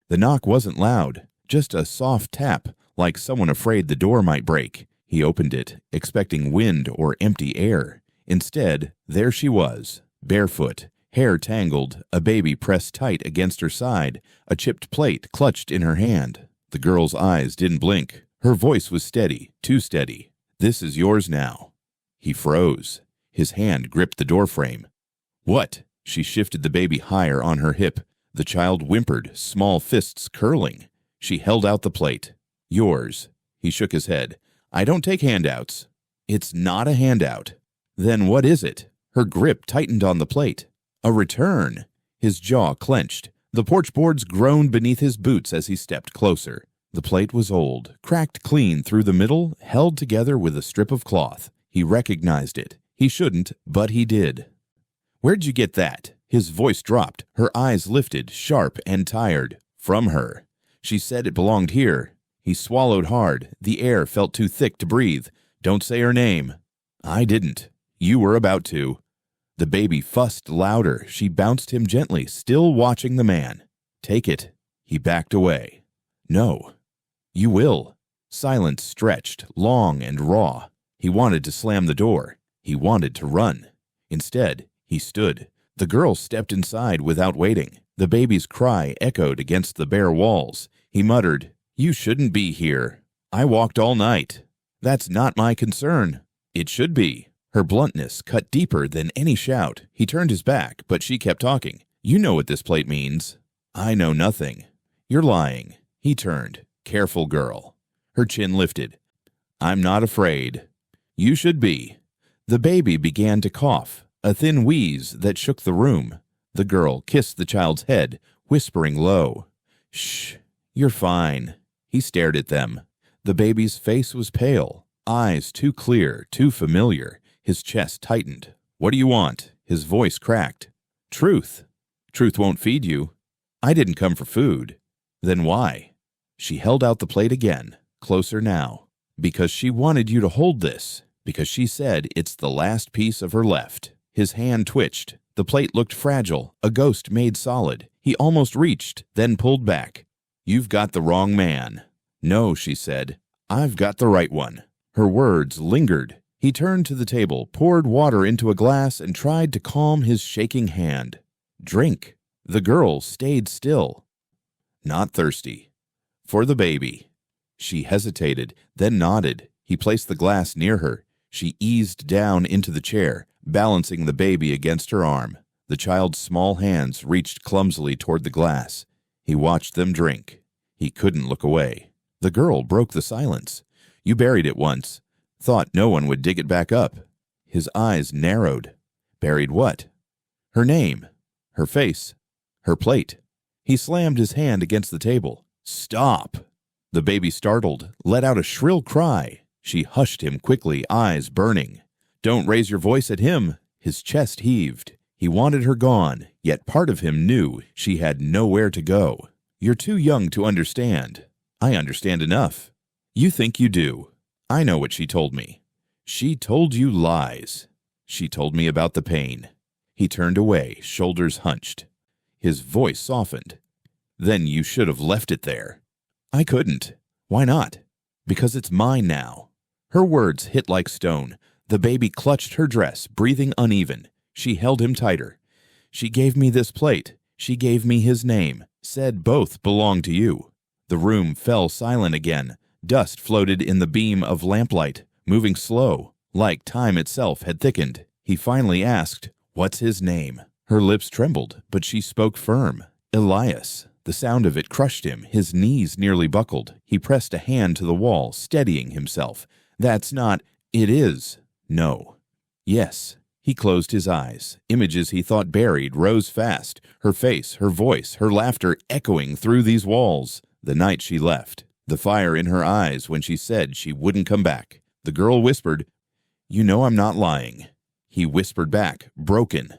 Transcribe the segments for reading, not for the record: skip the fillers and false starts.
The knock wasn't loud, just a soft tap, like someone afraid the door might break. He opened it, expecting wind or empty air. Instead, there she was, barefoot, hair tangled, a baby pressed tight against her side, a chipped plate clutched in her hand. The girl's eyes didn't blink. Her voice was steady, too steady. "This is yours now." He froze. His hand gripped the doorframe. "What?" She shifted the baby higher on her hip. The child whimpered, small fists curling. She held out the plate. "Yours." He shook his head. "I don't take handouts." "It's not a handout." "Then what is it?" Her grip tightened on the plate. "A return." His jaw clenched. The porch boards groaned beneath his boots as he stepped closer. The plate was old, cracked clean through the middle, held together with a strip of cloth. He recognized it. He shouldn't, but he did. "Where'd you get that?" His voice dropped. Her eyes lifted, sharp and tired. "From her. She said it belonged here." He swallowed hard. The air felt too thick to breathe. "Don't say her name." "I didn't. You were about to." The baby fussed louder. She bounced him gently, still watching the man. "Take it." He backed away. "No." "You will." Silence stretched, long and raw. He wanted to slam the door. He wanted to run. Instead, he stood. The girl stepped inside without waiting. The baby's cry echoed against the bare walls. He muttered, "You shouldn't be here. I walked all night." "That's not my concern." "It should be." Her bluntness cut deeper than any shout. He turned his back, but she kept talking. "You know what this plate means." "I know nothing." "You're lying." He turned. "Careful, girl." Her chin lifted. "I'm not afraid." "You should be." The baby began to cough, a thin wheeze that shook the room. The girl kissed the child's head, whispering low, "Shh, you're fine." He stared at them. The baby's face was pale, eyes too clear, too familiar. His chest tightened. "What do you want?" His voice cracked. "Truth." "Truth won't feed you." "I didn't come for food." "Then why?" She held out the plate again, closer now. "Because she wanted you to hold this. Because she said it's the last piece of her left." His hand twitched. The plate looked fragile, a ghost made solid. He almost reached, then pulled back. "You've got the wrong man." "No," she said. "I've got the right one." Her words lingered. He turned to the table, poured water into a glass, and tried to calm his shaking hand. "Drink." The girl stayed still. "Not thirsty." "For the baby." She hesitated, then nodded. He placed the glass near her. She eased down into the chair, balancing the baby against her arm. The child's small hands reached clumsily toward the glass. He watched them drink. He couldn't look away. The girl broke the silence. "You buried it once. Thought no one would dig it back up." His eyes narrowed. "Buried what?" "Her name. Her face. Her plate." He slammed his hand against the table. "Stop!" The baby, startled, let out a shrill cry. She hushed him quickly, eyes burning. "Don't raise your voice at him." His chest heaved. He wanted her gone, yet part of him knew she had nowhere to go. "You're too young to understand." "I understand enough." "You think you do." "I know what she told me." "She told you lies." "She told me about the pain." He turned away, shoulders hunched. His voice softened. "Then you should have left it there." "I couldn't." "Why not?" "Because it's mine now." Her words hit like stone. The baby clutched her dress, breathing uneven. She held him tighter. "She gave me this plate. She gave me his name. Said both belong to you." The room fell silent again. Dust floated in the beam of lamplight, moving slow, like time itself had thickened. He finally asked, "What's his name?" Her lips trembled, but she spoke firm. "Elias." The sound of it crushed him. His knees nearly buckled. He pressed a hand to the wall, steadying himself. "That's not—" "It is." "No." "Yes." He closed his eyes. Images he thought buried rose fast. Her face, her voice, her laughter echoing through these walls. The night she left. The fire in her eyes when she said she wouldn't come back. The girl whispered, "You know I'm not lying." He whispered back, broken,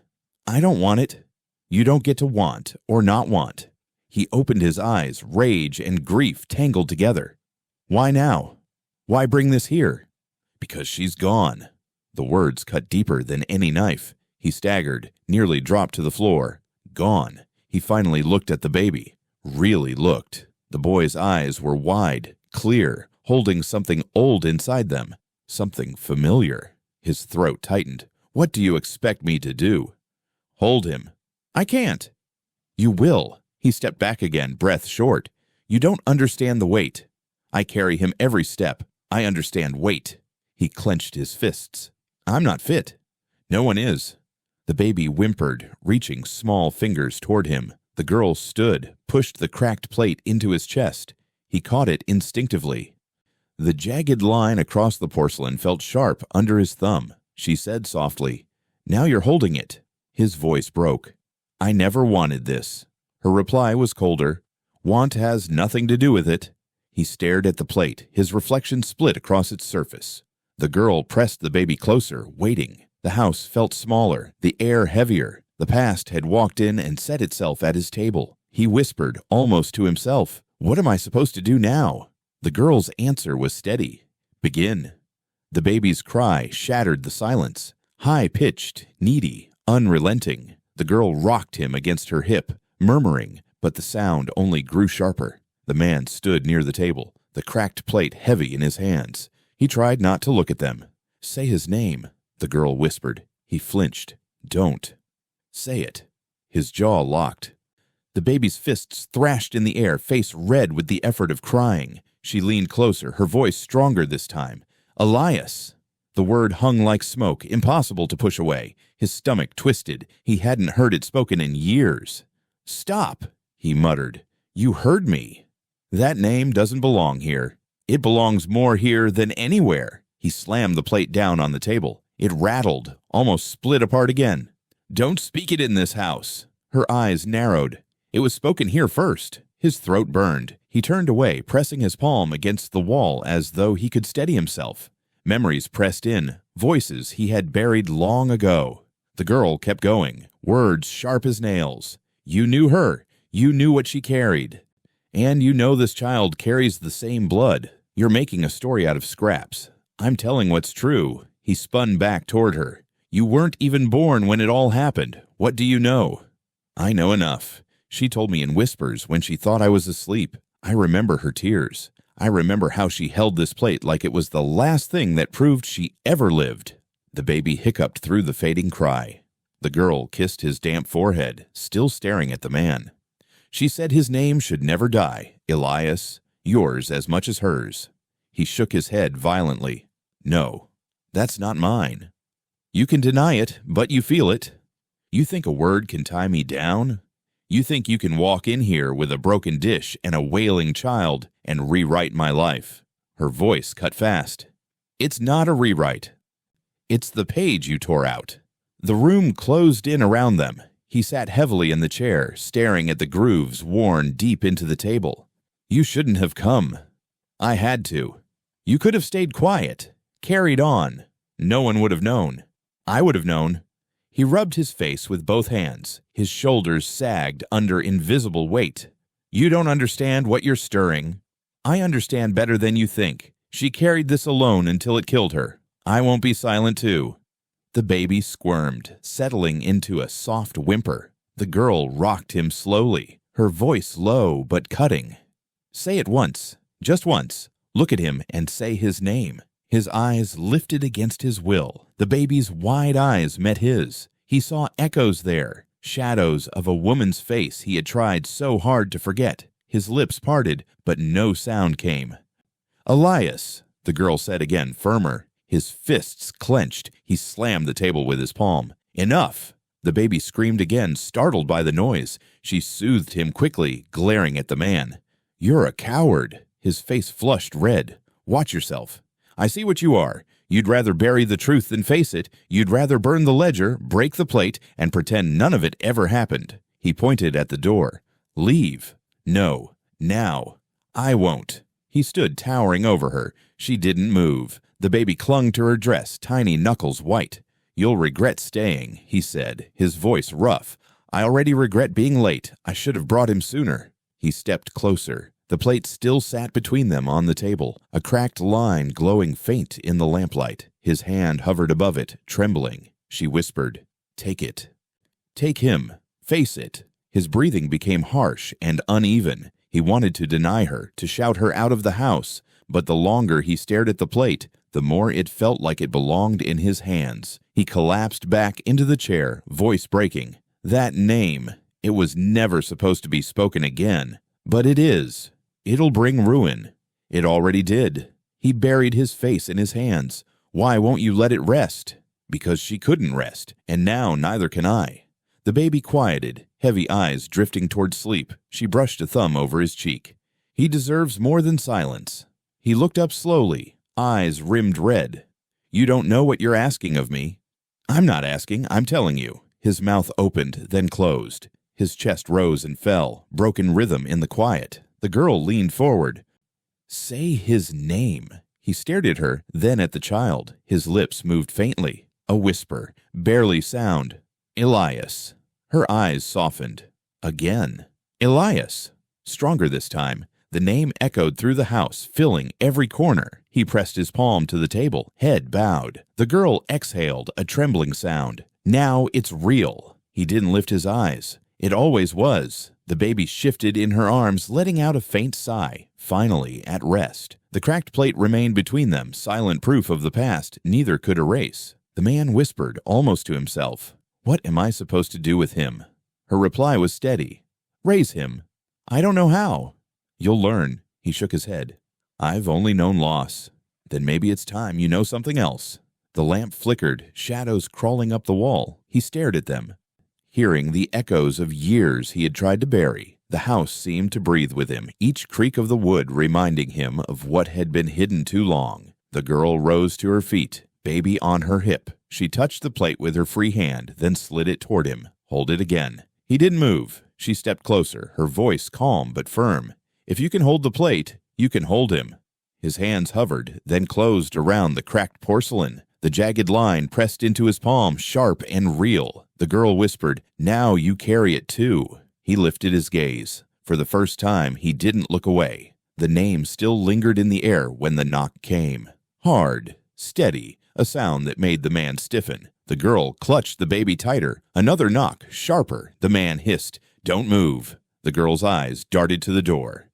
"I don't want it." "You don't get to want or not want." He opened his eyes, rage and grief tangled together. "Why now? Why bring this here?" "Because she's gone." The words cut deeper than any knife. He staggered, nearly dropped to the floor. Gone. He finally looked at the baby. really looked. The boy's eyes were wide, clear, holding something old inside them, something familiar. His throat tightened. "What do you expect me to do?" "Hold him." "I can't." "You will." He stepped back again, breath short. "You don't understand the weight." "I carry him every step. I understand weight." He clenched his fists. "I'm not fit." "No one is." The baby whimpered, reaching small fingers toward him. The girl stood, pushed the cracked plate into his chest. He caught it instinctively. The jagged line across the porcelain felt sharp under his thumb. She said softly, "Now you're holding it." His voice broke. "I never wanted this." Her reply was colder. "Want has nothing to do with it." He stared at the plate, his reflection split across its surface. The girl pressed the baby closer, waiting. The house felt smaller, the air heavier. The past had walked in and set itself at his table. He whispered, almost to himself, "What am I supposed to do now?" The girl's answer was steady. "Begin." The baby's cry shattered the silence. High-pitched, needy, unrelenting. The girl rocked him against her hip, murmuring, but the sound only grew sharper. The man stood near the table, the cracked plate heavy in his hands. He tried not to look at them. "Say his name," the girl whispered. He flinched. "Don't." "Say it." His jaw locked. The baby's fists thrashed in the air, face red with the effort of crying. She leaned closer, her voice stronger this time. "Elias!" The word hung like smoke, impossible to push away. His stomach twisted. He hadn't heard it spoken in years. "Stop," he muttered. "You heard me." "That name doesn't belong here. It belongs more here than anywhere." He slammed the plate down on the table. It rattled, almost split apart again. "Don't speak it in this house." Her eyes narrowed. "It was spoken here first." His throat burned. He turned away, pressing his palm against the wall as though he could steady himself. Memories pressed in, voices he had buried long ago. The girl kept going, words sharp as nails. "You knew her. You knew what she carried. And you know this child carries the same blood. You're making a story out of scraps. I'm telling what's true." He spun back toward her. "You weren't even born when it all happened. What do you know?" "I know enough. She told me in whispers when she thought I was asleep. I remember her tears. I remember how she held this plate like it was the last thing that proved she ever lived." The baby hiccuped through the fading cry. The girl kissed his damp forehead, still staring at the man. "She said his name should never die. Elias, yours as much as hers." He shook his head violently. "No, that's not mine." "You can deny it, but you feel it. You think a word can tie me down? You think you can walk in here with a broken dish and a wailing child and rewrite my life?" Her voice cut fast. "It's not a rewrite. It's the page you tore out." The room closed in around them. He sat heavily in the chair, staring at the grooves worn deep into the table. "You shouldn't have come." "I had to." "You could have stayed quiet, carried on. No one would have known." "I would have known." He rubbed his face with both hands. His shoulders sagged under invisible weight. "You don't understand what you're stirring." "I understand better than you think. She carried this alone until it killed her. I won't be silent too." The baby squirmed, settling into a soft whimper. The girl rocked him slowly, her voice low but cutting. "Say it once, just once. Look at him and say his name." His eyes lifted against his will. The baby's wide eyes met his. He saw echoes there, shadows of a woman's face he had tried so hard to forget. His lips parted, but no sound came. "Elias," the girl said again, firmer. His fists clenched. He slammed the table with his palm. "Enough!" The baby screamed again, startled by the noise. She soothed him quickly, glaring at the man. "You're a coward." His face flushed red. "Watch yourself. I see what you are. You'd rather bury the truth than face it. You'd rather burn the ledger, break the plate, and pretend none of it ever happened." He pointed at the door. "Leave." "No. Now." "I won't." He stood towering over her. She didn't move. The baby clung to her dress, tiny knuckles white. "You'll regret staying," he said, his voice rough. "I already regret being late. I should have brought him sooner." He stepped closer. The plate still sat between them on the table, a cracked line glowing faint in the lamplight. His hand hovered above it, trembling. She whispered, "Take it. Take him. Face it. His breathing became harsh and uneven. He wanted to deny her, to shout her out of the house, but the longer he stared at the plate, the more it felt like it belonged in his hands. He collapsed back into the chair, voice breaking. That name, it was never supposed to be spoken again. But it is. It'll bring ruin. It already did. He buried his face in his hands. Why won't you let it rest? Because she couldn't rest, and now neither can I. The baby quieted, heavy eyes drifting toward sleep. She brushed a thumb over his cheek. He deserves more than silence. He looked up slowly, eyes rimmed red. You don't know what you're asking of me. I'm not asking, I'm telling you. His mouth opened, then closed. His chest rose and fell, broken rhythm in the quiet. The girl leaned forward. Say his name. He stared at her, then at the child. His lips moved faintly. A whisper, barely sound. Elias. Her eyes softened. Again. Elias. Stronger this time. The name echoed through the house, filling every corner. He pressed his palm to the table, head bowed. The girl exhaled, a trembling sound. Now it's real. He didn't lift his eyes. It always was. The baby shifted in her arms, letting out a faint sigh, finally at rest. The cracked plate remained between them, silent proof of the past neither could erase. The man whispered, almost to himself, What am I supposed to do with him? Her reply was steady. Raise him. I don't know how. You'll learn. He shook his head. I've only known loss. Then maybe it's time you know something else. The lamp flickered, shadows crawling up the wall. He stared at them, hearing the echoes of years he had tried to bury. The house seemed to breathe with him, each creak of the wood reminding him of what had been hidden too long. The girl rose to her feet, baby on her hip. She touched the plate with her free hand, then slid it toward him. Hold it again. He didn't move. She stepped closer, her voice calm but firm. If you can hold the plate, you can hold him. His hands hovered, then closed around the cracked porcelain. The jagged line pressed into his palm, sharp and real. The girl whispered, Now you carry it too. He lifted his gaze. For the first time, he didn't look away. The name still lingered in the air when the knock came. Hard, steady, a sound that made the man stiffen. The girl clutched the baby tighter. Another knock, sharper. The man hissed, Don't move. The girl's eyes darted to the door.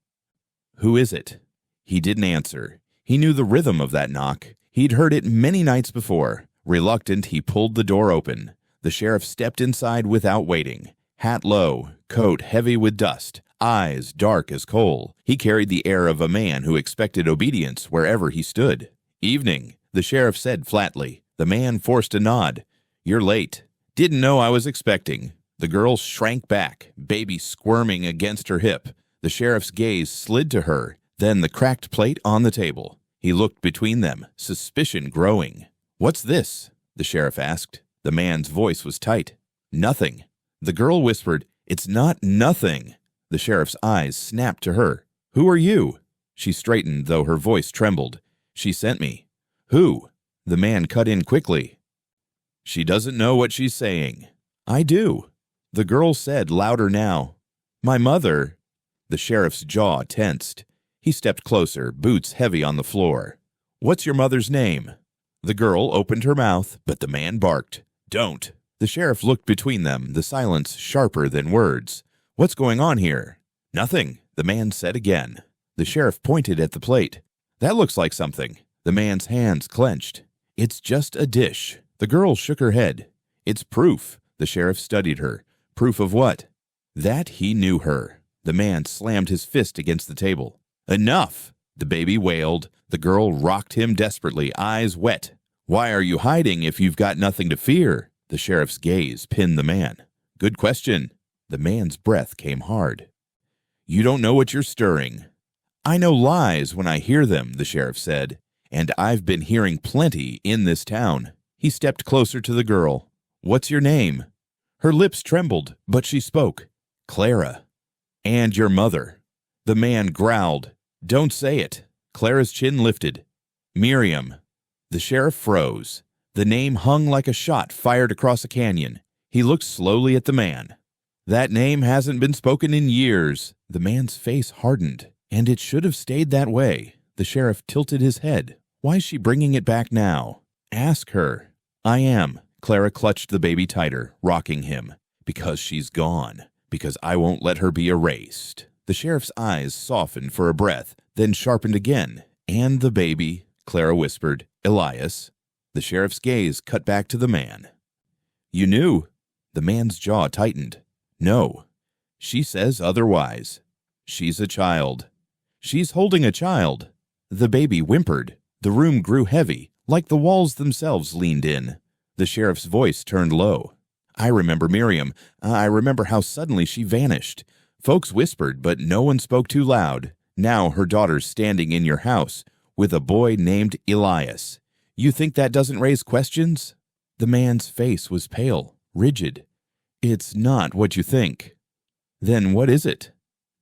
Who is it? He didn't answer. He knew the rhythm of that knock. He'd heard it many nights before. Reluctant, he pulled the door open. The sheriff stepped inside without waiting. Hat low, coat heavy with dust, eyes dark as coal. He carried the air of a man who expected obedience wherever he stood. Evening, the sheriff said flatly. The man forced a nod. You're late. Didn't know I was expecting. The girl shrank back, baby squirming against her hip. The sheriff's gaze slid to her, then the cracked plate on the table. He looked between them, suspicion growing. What's this? The sheriff asked. The man's voice was tight. Nothing. The girl whispered, It's not nothing. The sheriff's eyes snapped to her. Who are you? She straightened, though her voice trembled. She sent me. Who? The man cut in quickly. She doesn't know what she's saying. I do. The girl said louder now. My mother. The sheriff's jaw tensed. He stepped closer, boots heavy on the floor. What's your mother's name? The girl opened her mouth, but the man barked. Don't. The sheriff looked between them, the silence sharper than words. What's going on here? Nothing, the man said again. The sheriff pointed at the plate. That looks like something. The man's hands clenched. It's just a dish. The girl shook her head. It's proof. The sheriff studied her. Proof of what? That he knew her. The man slammed his fist against the table. Enough! The baby wailed. The girl rocked him desperately, eyes wet. Why are you hiding if you've got nothing to fear? The sheriff's gaze pinned the man. Good question. The man's breath came hard. You don't know what you're stirring. I know lies when I hear them, the sheriff said, and I've been hearing plenty in this town. He stepped closer to the girl. What's your name? Her lips trembled, but she spoke. Clara. And your mother. The man growled. Don't say it. Clara's chin lifted. Miriam. The sheriff froze. The name hung like a shot fired across a canyon. He looked slowly at the man. That name hasn't been spoken in years. The man's face hardened, and it should have stayed that way. The sheriff tilted his head. Why's she bringing it back now? Ask her. I am. Clara clutched the baby tighter, rocking him. Because she's gone. Because I won't let her be erased. The sheriff's eyes softened for a breath, then sharpened again. And the baby, Clara whispered. Elias. The sheriff's gaze cut back to the man. You knew. The man's jaw tightened. No. She says otherwise. She's a child. She's holding a child. The baby whimpered. The room grew heavy, like the walls themselves leaned in. The sheriff's voice turned low. I remember Miriam. I remember how suddenly she vanished. Folks whispered, but no one spoke too loud. Now her daughter's standing in your house with a boy named Elias. You think that doesn't raise questions? The man's face was pale, rigid. It's not what you think. Then what is it?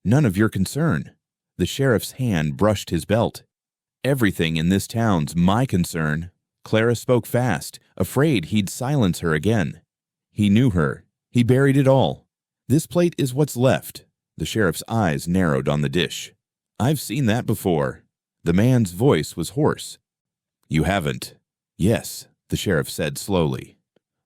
None of your concern. The sheriff's hand brushed his belt. Everything in this town's my concern. Clara spoke fast, afraid he'd silence her again. He knew her. He buried it all. This plate is what's left. The sheriff's eyes narrowed on the dish. I've seen that before. The man's voice was hoarse. You haven't. Yes, the sheriff said slowly.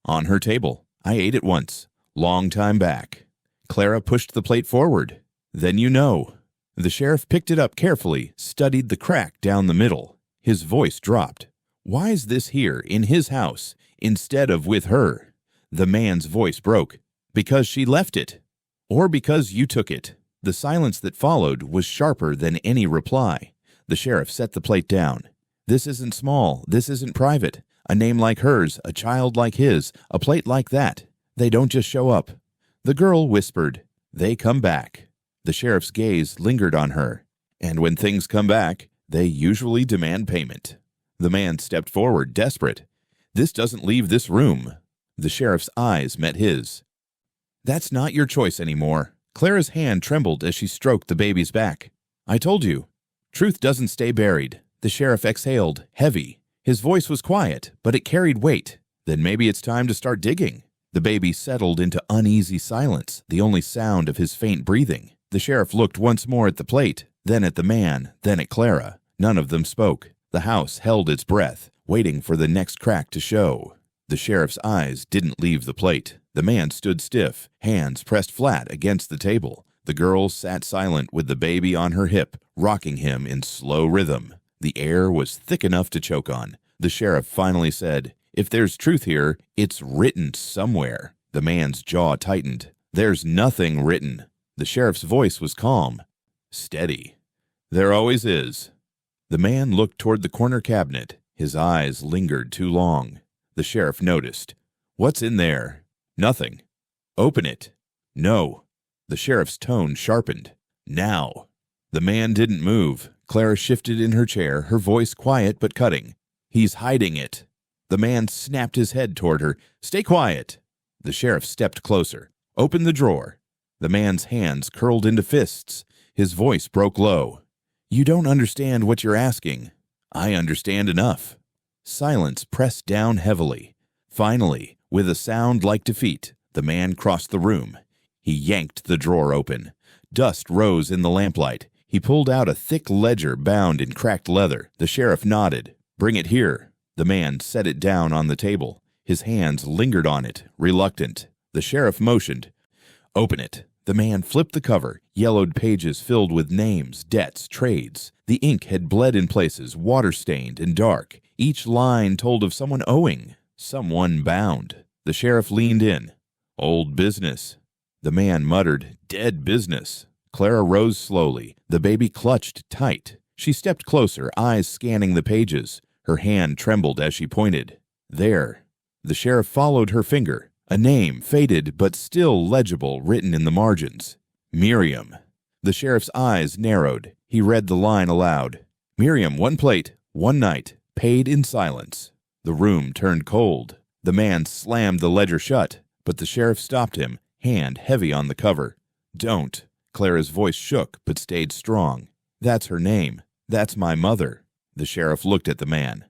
On her table. I ate it once. Long time back. Clara pushed the plate forward. Then you know. The sheriff picked it up carefully, studied the crack down the middle. His voice dropped. Why is this here, in his house, instead of with her? The man's voice broke. Because she left it. Or because you took it. The silence that followed was sharper than any reply. The sheriff set the plate down. This isn't small. This isn't private. A name like hers, a child like his, a plate like that. They don't just show up. The girl whispered. They come back. The sheriff's gaze lingered on her. And when things come back, they usually demand payment. The man stepped forward, desperate. This doesn't leave this room. The sheriff's eyes met his. That's not your choice anymore. Clara's hand trembled as she stroked the baby's back. I told you. Truth doesn't stay buried. The sheriff exhaled, heavy. His voice was quiet, but it carried weight. Then maybe it's time to start digging. The baby settled into uneasy silence, the only sound of his faint breathing. The sheriff looked once more at the plate, then at the man, then at Clara. None of them spoke. The house held its breath, waiting for the next crack to show. The sheriff's eyes didn't leave the plate. The man stood stiff, hands pressed flat against the table. The girl sat silent with the baby on her hip, rocking him in slow rhythm. The air was thick enough to choke on. The sheriff finally said, If there's truth here, it's written somewhere. The man's jaw tightened. There's nothing written. The sheriff's voice was calm, steady. There always is. The man looked toward the corner cabinet. His eyes lingered too long. The sheriff noticed. What's in there? Nothing. Open it. No. The sheriff's tone sharpened. Now. The man didn't move. Clara shifted in her chair, her voice quiet but cutting. He's hiding it. The man snapped his head toward her. Stay quiet. The sheriff stepped closer. Open the drawer. The man's hands curled into fists. His voice broke low. You don't understand what you're asking. I understand enough. Silence pressed down heavily. Finally, with a sound like defeat, the man crossed the room. He yanked the drawer open. Dust rose in the lamplight. He pulled out a thick ledger bound in cracked leather. The sheriff nodded. Bring it here. The man set it down on the table. His hands lingered on it, reluctant. The sheriff motioned. Open it. The man flipped the cover. Yellowed pages filled with names, debts, trades. The ink had bled in places, water-stained and dark. Each line told of someone owing, someone bound. The sheriff leaned in. Old business. The man muttered, Dead business. Clara rose slowly. The baby clutched tight. She stepped closer, eyes scanning the pages. Her hand trembled as she pointed. There. The sheriff followed her finger. A name, faded but still legible, written in the margins. Miriam. The sheriff's eyes narrowed. He read the line aloud. Miriam, 1 plate, 1 night, paid in silence. The room turned cold. The man slammed the ledger shut, but the sheriff stopped him, hand heavy on the cover. Don't. Clara's voice shook but stayed strong. That's her name. That's my mother. The sheriff looked at the man.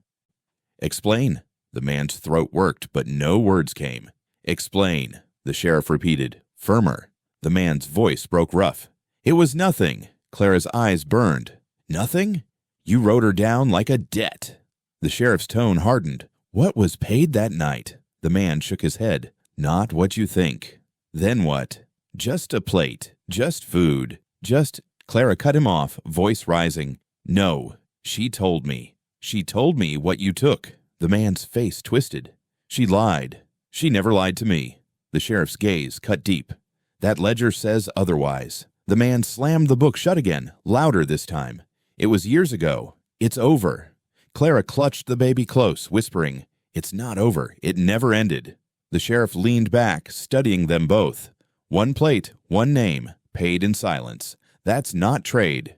Explain. The man's throat worked, but no words came. Explain, the sheriff repeated, firmer. The man's voice broke rough. It was nothing. Clara's eyes burned. Nothing? You wrote her down like a debt. The sheriff's tone hardened. What was paid that night? The man shook his head. Not what you think. Then what? Just a plate. Just food. Just. Clara cut him off, voice rising. No. She told me. She told me what you took. The man's face twisted. She lied. She never lied to me. The sheriff's gaze cut deep. That ledger says otherwise. The man slammed the book shut again, louder this time. It was years ago. It's over. Clara clutched the baby close, whispering, "It's not over. It never ended." The sheriff leaned back, studying them both. One plate, one name, paid in silence. That's not trade.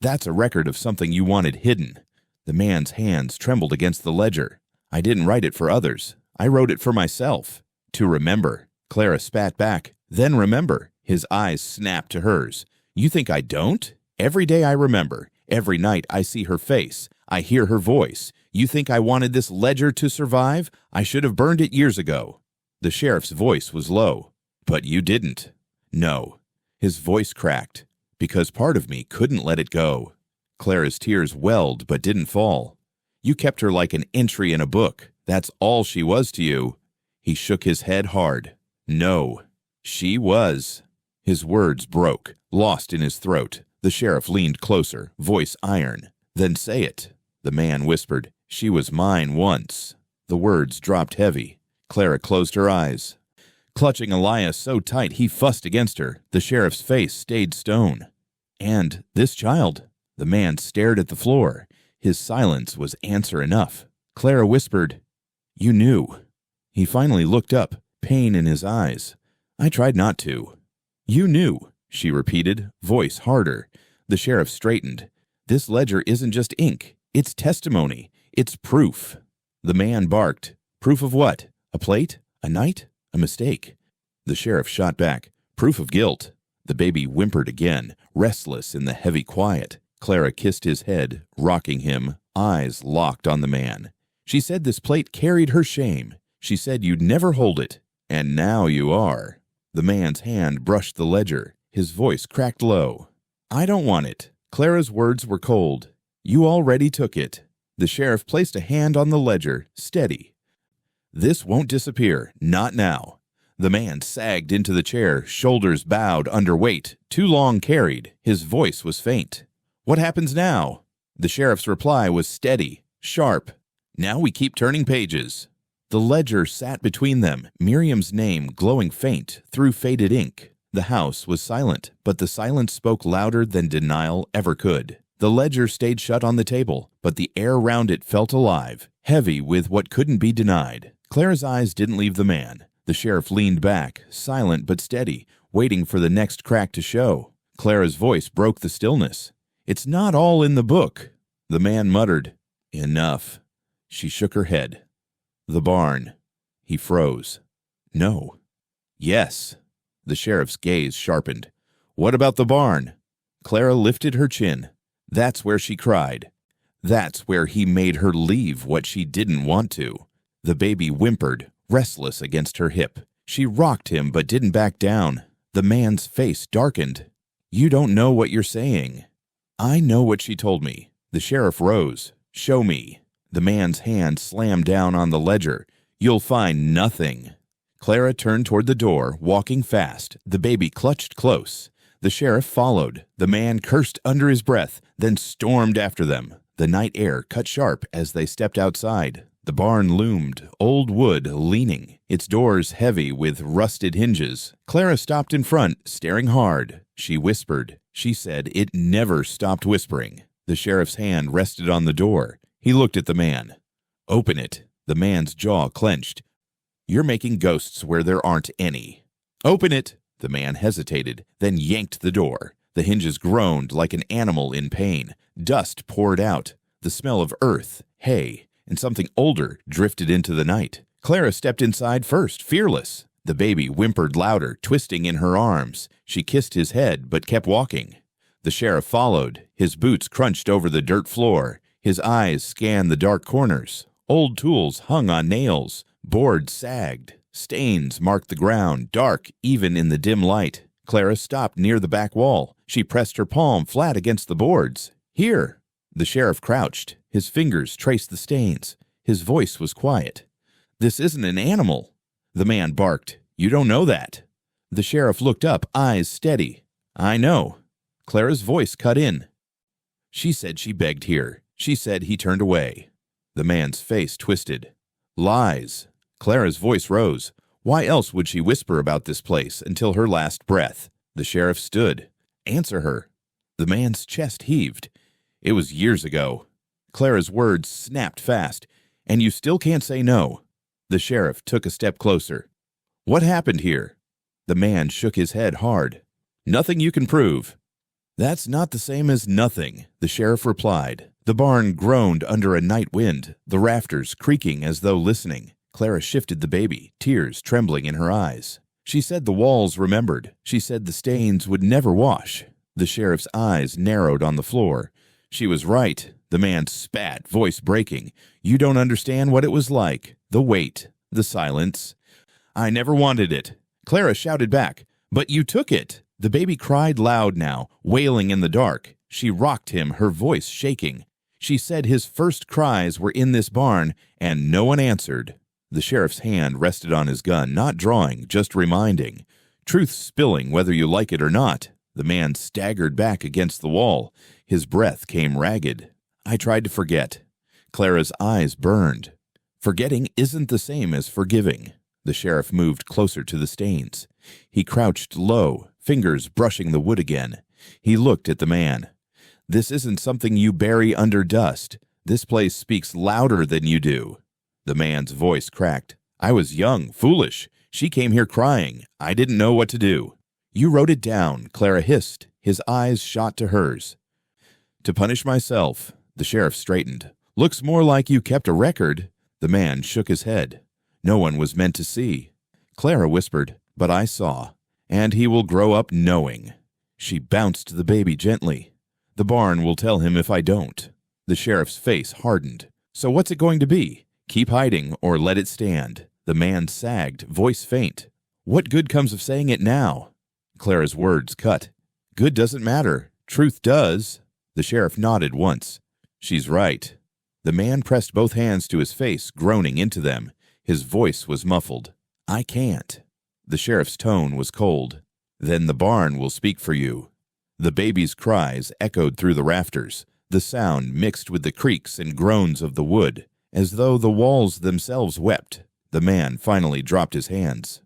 That's a record of something you wanted hidden. The man's hands trembled against the ledger. I didn't write it for others. I wrote it for myself. To remember. Clara spat back. Then remember. His eyes snapped to hers. You think I don't? Every day I remember. Every night I see her face. I hear her voice. You think I wanted this ledger to survive? I should have burned it years ago. The sheriff's voice was low. But you didn't. No. His voice cracked. Because part of me couldn't let it go. Clara's tears welled but didn't fall. You kept her like an entry in a book. That's all she was to you. He shook his head hard. No. She was. His words broke, lost in his throat. The sheriff leaned closer, voice iron. Then say it. The man whispered, "She was mine once." The words dropped heavy. Clara closed her eyes. Clutching Elias so tight he fussed against her, the sheriff's face stayed stone. And this child? The man stared at the floor. His silence was answer enough. Clara whispered, "You knew." He finally looked up, pain in his eyes. I tried not to. "You knew," she repeated, voice harder. The sheriff straightened. "This ledger isn't just ink. It's testimony. It's proof." The man barked. "Proof of what? A plate? A night? A mistake?" The sheriff shot back. "Proof of guilt." The baby whimpered again, restless in the heavy quiet. Clara kissed his head, rocking him, eyes locked on the man. "She said this plate carried her shame. She said you'd never hold it. And now you are." The man's hand brushed the ledger. His voice cracked low. "I don't want it." Clara's words were cold. "You already took it." The sheriff placed a hand on the ledger, steady. "This won't disappear. Not now." The man sagged into the chair, shoulders bowed under weight, too long carried. His voice was faint. "What happens now?" The sheriff's reply was steady, sharp. "Now we keep turning pages." The ledger sat between them, Miriam's name glowing faint through faded ink. The house was silent, but the silence spoke louder than denial ever could. The ledger stayed shut on the table, but the air round it felt alive, heavy with what couldn't be denied. Clara's eyes didn't leave the man. The sheriff leaned back, silent but steady, waiting for the next crack to show. Clara's voice broke the stillness. "It's not all in the book." The man muttered, "Enough." She shook her head. "The barn." He froze. "No." "Yes." The sheriff's gaze sharpened. "What about the barn?" Clara lifted her chin. "That's where she cried. That's where he made her leave what she didn't want to." The baby whimpered, restless against her hip. She rocked him but didn't back down. The man's face darkened. "You don't know what you're saying." "I know what she told me." The sheriff rose. "Show me." The man's hand slammed down on the ledger. "You'll find nothing." Clara turned toward the door, walking fast. The baby clutched close. The sheriff followed. The man cursed under his breath, then stormed after them. The night air cut sharp as they stepped outside. The barn loomed, old wood leaning, its doors heavy with rusted hinges. Clara stopped in front, staring hard. She whispered. She said it never stopped whispering. The sheriff's hand rested on the door. He looked at the man. "Open it." The man's jaw clenched. "You're making ghosts where there aren't any." "Open it." The man hesitated, then yanked the door. The hinges groaned like an animal in pain. Dust poured out. The smell of earth, hay, and something older drifted into the night. Clara stepped inside first, fearless. The baby whimpered louder, twisting in her arms. She kissed his head, but kept walking. The sheriff followed. His boots crunched over the dirt floor. His eyes scanned the dark corners. Old tools hung on nails. Boards sagged. Stains marked the ground, dark even in the dim light. Clara stopped near the back wall. She pressed her palm flat against the boards. "Here." The sheriff crouched. His fingers traced the stains. His voice was quiet. "This isn't an animal." The man barked. "You don't know that." The sheriff looked up, eyes steady. I know. Clara's voice cut in. She said she begged here. She said he turned away. The man's face twisted. Lies. Clara's voice rose. Why else would she whisper about this place until her last breath? The sheriff stood. Answer her. The man's chest heaved. It was years ago. Clara's words snapped fast. And you still can't say no. The sheriff took a step closer. What happened here? The man shook his head hard. Nothing you can prove. That's not the same as nothing, the sheriff replied. The barn groaned under a night wind, the rafters creaking as though listening. Clara shifted the baby, tears trembling in her eyes. She said the walls remembered. She said the stains would never wash. The sheriff's eyes narrowed on the floor. She was right. The man spat, voice breaking. You don't understand what it was like. The weight, the silence. I never wanted it. Clara shouted back. But you took it. The baby cried loud now, wailing in the dark. She rocked him, her voice shaking. She said his first cries were in this barn, and no one answered. The sheriff's hand rested on his gun, not drawing, just reminding. Truth spilling whether you like it or not. The man staggered back against the wall. His breath came ragged. I tried to forget. Clara's eyes burned. Forgetting isn't the same as forgiving. The sheriff moved closer to the stains. He crouched low, fingers brushing the wood again. He looked at the man. This isn't something you bury under dust. This place speaks louder than you do. The man's voice cracked. I was young, foolish. She came here crying. I didn't know what to do. You wrote it down, Clara hissed. His eyes shot to hers. To punish myself. The sheriff straightened. Looks more like you kept a record. The man shook his head. No one was meant to see. Clara whispered, but I saw. And he will grow up knowing. She bounced the baby gently. The barn will tell him if I don't. The sheriff's face hardened. So what's it going to be? Keep hiding or let it stand. The man sagged, voice faint. What good comes of saying it now? Clara's words cut. Good doesn't matter. Truth does. The sheriff nodded once. She's right. The man pressed both hands to his face, groaning into them. His voice was muffled. I can't. The sheriff's tone was cold. Then the barn will speak for you. The baby's cries echoed through the rafters. The sound mixed with the creaks and groans of the wood, as though the walls themselves wept. The man finally dropped his hands.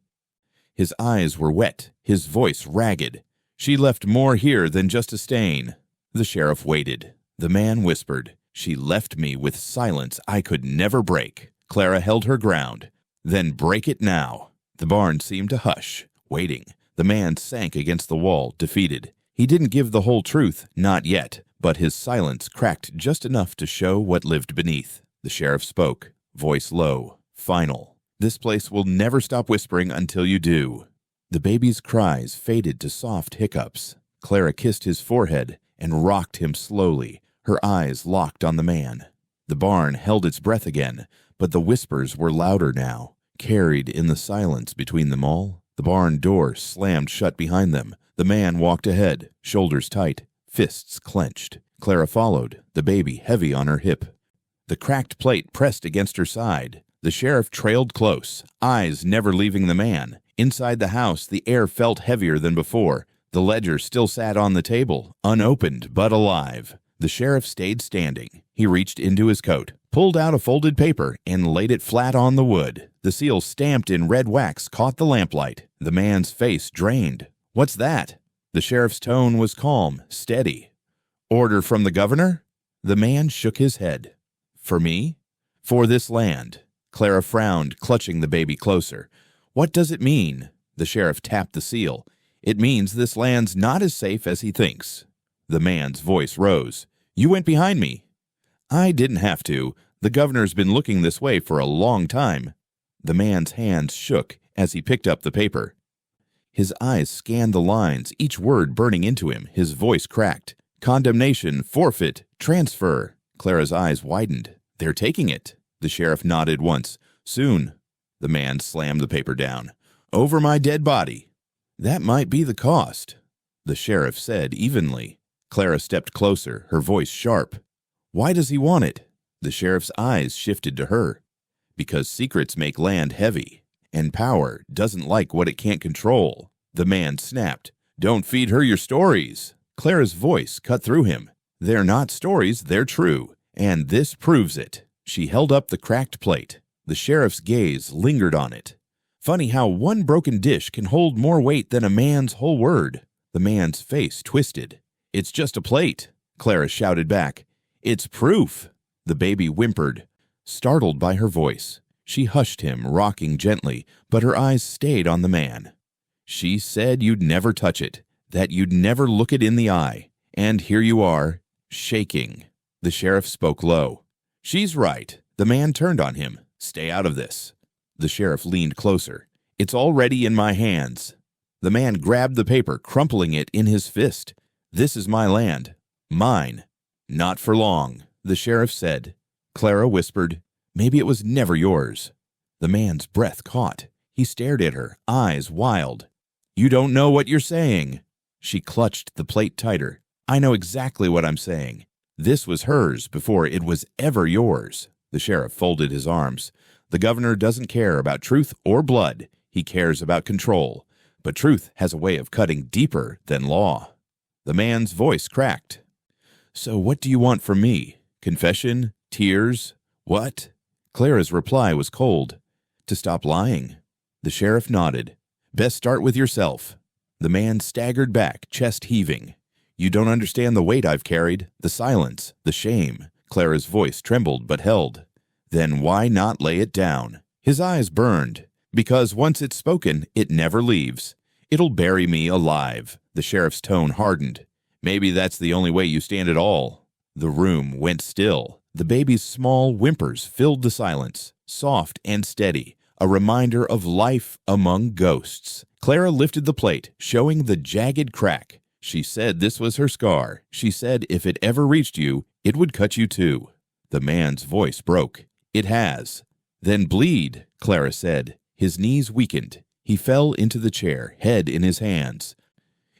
His eyes were wet, his voice ragged. She left more here than just a stain. The sheriff waited. The man whispered, She left me with silence I could never break. Clara held her ground. Then break it now. The barn seemed to hush, waiting. The man sank against the wall, defeated. He didn't give the whole truth, not yet, but his silence cracked just enough to show what lived beneath. The sheriff spoke, voice low, final. This place will never stop whispering until you do. The baby's cries faded to soft hiccups. Clara kissed his forehead and rocked him slowly, her eyes locked on the man. The barn held its breath again, but the whispers were louder now, carried in the silence between them all. The barn door slammed shut behind them. The man walked ahead, shoulders tight, fists clenched. Clara followed, the baby heavy on her hip. The cracked plate pressed against her side. The sheriff trailed close, eyes never leaving the man. Inside the house, the air felt heavier than before. The ledger still sat on the table, unopened but alive. The sheriff stayed standing. He reached into his coat, pulled out a folded paper, and laid it flat on the wood. The seal stamped in red wax caught the lamplight. The man's face drained. What's that? The sheriff's tone was calm, steady. Order from the governor? The man shook his head. For me? For this land. Clara frowned, clutching the baby closer. What does it mean? The sheriff tapped the seal. It means this land's not as safe as he thinks. The man's voice rose. You went behind me. I didn't have to. The governor's been looking this way for a long time. The man's hands shook as he picked up the paper. His eyes scanned the lines, each word burning into him. His voice cracked. Condemnation, forfeit, transfer. Clara's eyes widened. They're taking it. The sheriff nodded once. Soon. The man slammed the paper down. Over my dead body. That might be the cost, the sheriff said evenly. Clara stepped closer, her voice sharp. Why does he want it? The sheriff's eyes shifted to her. Because secrets make land heavy, and power doesn't like what it can't control. The man snapped. "Don't feed her your stories." Clara's voice cut through him. "They're not stories, they're true, and this proves it." She held up the cracked plate. The sheriff's gaze lingered on it. Funny how one broken dish can hold more weight than a man's whole word. The man's face twisted. "It's just a plate," Clara shouted back. "It's proof." The baby whimpered, startled by her voice. She hushed him, rocking gently, but her eyes stayed on the man. "She said you'd never touch it, that you'd never look it in the eye. And here you are, shaking." The sheriff spoke low. "She's right." The man turned on him. "Stay out of this." The sheriff leaned closer. "It's already in my hands." The man grabbed the paper, crumpling it in his fist. "This is my land. Mine." "Not for long," the sheriff said. Clara whispered, "Maybe it was never yours." The man's breath caught. He stared at her, eyes wild. "You don't know what you're saying." She clutched the plate tighter. "I know exactly what I'm saying. This was hers before it was ever yours." The sheriff folded his arms. "The governor doesn't care about truth or blood. He cares about control. But truth has a way of cutting deeper than law." The man's voice cracked. "So what do you want from me? Confession? Tears? What?" Clara's reply was cold. "To stop lying." The sheriff nodded. "Best start with yourself." The man staggered back, chest heaving. "You don't understand the weight I've carried, the silence, the shame." Clara's voice trembled but held. "Then why not lay it down?" His eyes burned. "Because once it's spoken, it never leaves. It'll bury me alive." The sheriff's tone hardened. "Maybe that's the only way you stand at all." The room went still. The baby's small whimpers filled the silence, soft and steady, a reminder of life among ghosts. Clara lifted the plate, showing the jagged crack. She said this was her scar. She said if it ever reached you, it would cut you too. The man's voice broke. "It has." "Then bleed," Clara said. His knees weakened. He fell into the chair, head in his hands.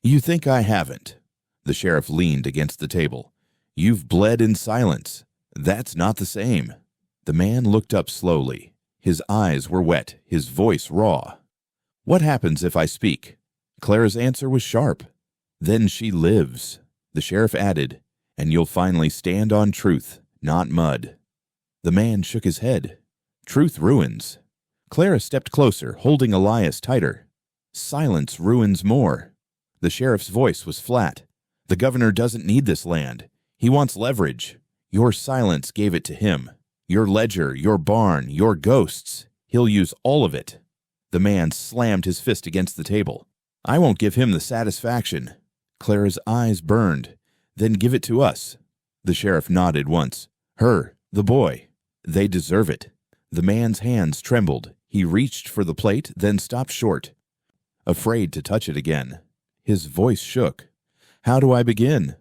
"You think I haven't." The sheriff leaned against the table. "You've bled in silence. That's not the same." The man looked up slowly. His eyes were wet, his voice raw. "What happens if I speak?" Clara's answer was sharp. "Then she lives." The sheriff added, "And you'll finally stand on truth, not mud." The man shook his head. "Truth ruins." Clara stepped closer, holding Elias tighter. "Silence ruins more." The sheriff's voice was flat. "The governor doesn't need this land. He wants leverage. Your silence gave it to him. Your ledger, your barn, your ghosts. He'll use all of it." The man slammed his fist against the table. "I won't give him the satisfaction." Clara's eyes burned. "Then give it to us." The sheriff nodded once. "Her, the boy. They deserve it." The man's hands trembled. He reached for the plate, then stopped short, afraid to touch it again. His voice shook. "How do I begin?"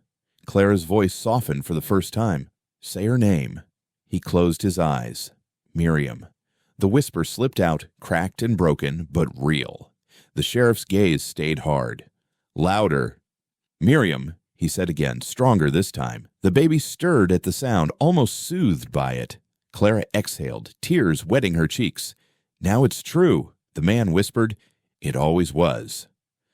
Clara's voice softened for the first time. "Say her name." He closed his eyes. "Miriam." The whisper slipped out, cracked and broken, but real. The sheriff's gaze stayed hard. "Louder." "Miriam," he said again, stronger this time. The baby stirred at the sound, almost soothed by it. Clara exhaled, tears wetting her cheeks. "Now it's true," the man whispered. "It always was."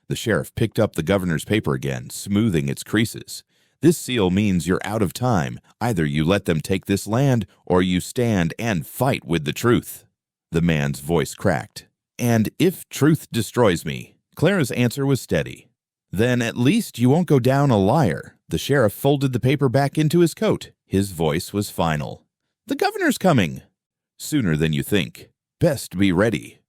The sheriff picked up the governor's paper again, smoothing its creases. "This seal means you're out of time. Either you let them take this land, or you stand and fight with the truth." The man's voice cracked. "And if truth destroys me?" Clara's answer was steady. "Then at least you won't go down a liar." The sheriff folded the paper back into his coat. His voice was final. "The governor's coming." "Sooner than you think. Best be ready."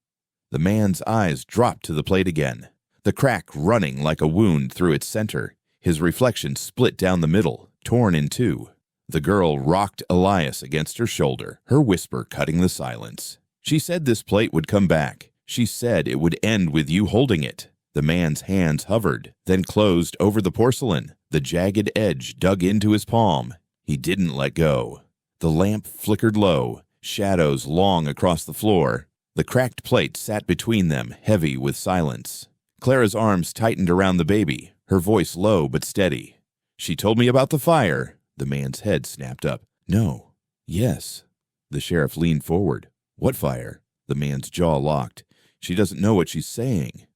The man's eyes dropped to the plate again, the crack running like a wound through its center. His reflection split down the middle, torn in two. The girl rocked Elias against her shoulder, her whisper cutting the silence. "She said this plate would come back. She said it would end with you holding it." The man's hands hovered, then closed over the porcelain. The jagged edge dug into his palm. He didn't let go. The lamp flickered low, shadows long across the floor. The cracked plate sat between them, heavy with silence. Clara's arms tightened around the baby, her voice low but steady. "She told me about the fire." The man's head snapped up. "No." "Yes." The sheriff leaned forward. "What fire?" The man's jaw locked. "She doesn't know what she's saying."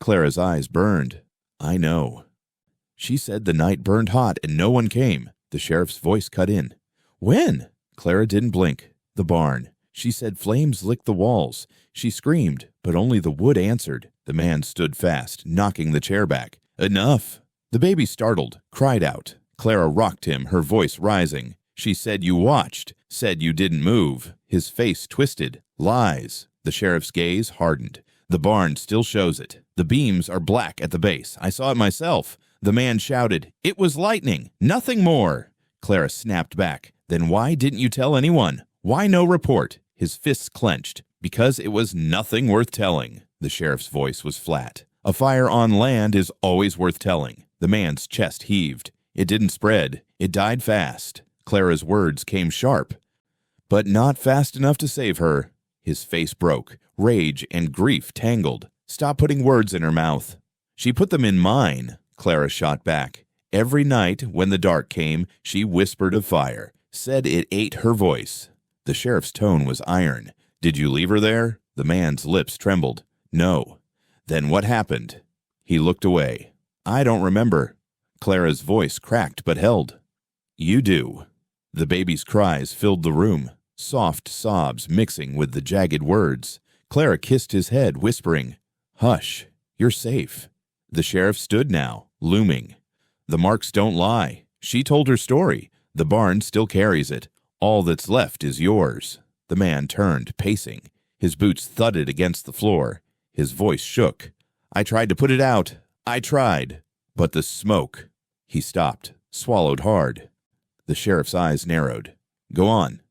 Clara's eyes burned. I know. She said the night burned hot and no one came. The sheriff's voice cut in. When? Clara didn't blink. The barn. She said flames licked the walls. She screamed, but only the wood answered. The man stood fast, knocking the chair back. Enough! The baby startled, cried out. Clara rocked him, her voice rising. She said you watched, said you didn't move. His face twisted. Lies. The sheriff's gaze hardened. The barn still shows it. The beams are black at the base. I saw it myself. The man shouted, It was lightning, nothing more. Clara snapped back. Then why didn't you tell anyone? Why no report? His fists clenched. Because it was nothing worth telling. The sheriff's voice was flat. A fire on land is always worth telling. The man's chest heaved. It didn't spread. It died fast. Clara's words came sharp, but not fast enough to save her. His face broke. Rage and grief tangled. Stop putting words in her mouth. She put them in mine, Clara shot back. Every night when the dark came, she whispered of fire, said it ate her voice. The sheriff's tone was iron. Did you leave her there? The man's lips trembled. No. Then what happened? He looked away. I don't remember. Clara's voice cracked but held. You do. The baby's cries filled the room, soft sobs mixing with the jagged words. Clara kissed his head, whispering, Hush, you're safe. The sheriff stood now, looming. The marks don't lie. She told her story. The barn still carries it. All that's left is yours. The man turned, pacing. His boots thudded against the floor. His voice shook. I tried to put it out. I tried. But the smoke. He stopped, swallowed hard. The sheriff's eyes narrowed. Go on.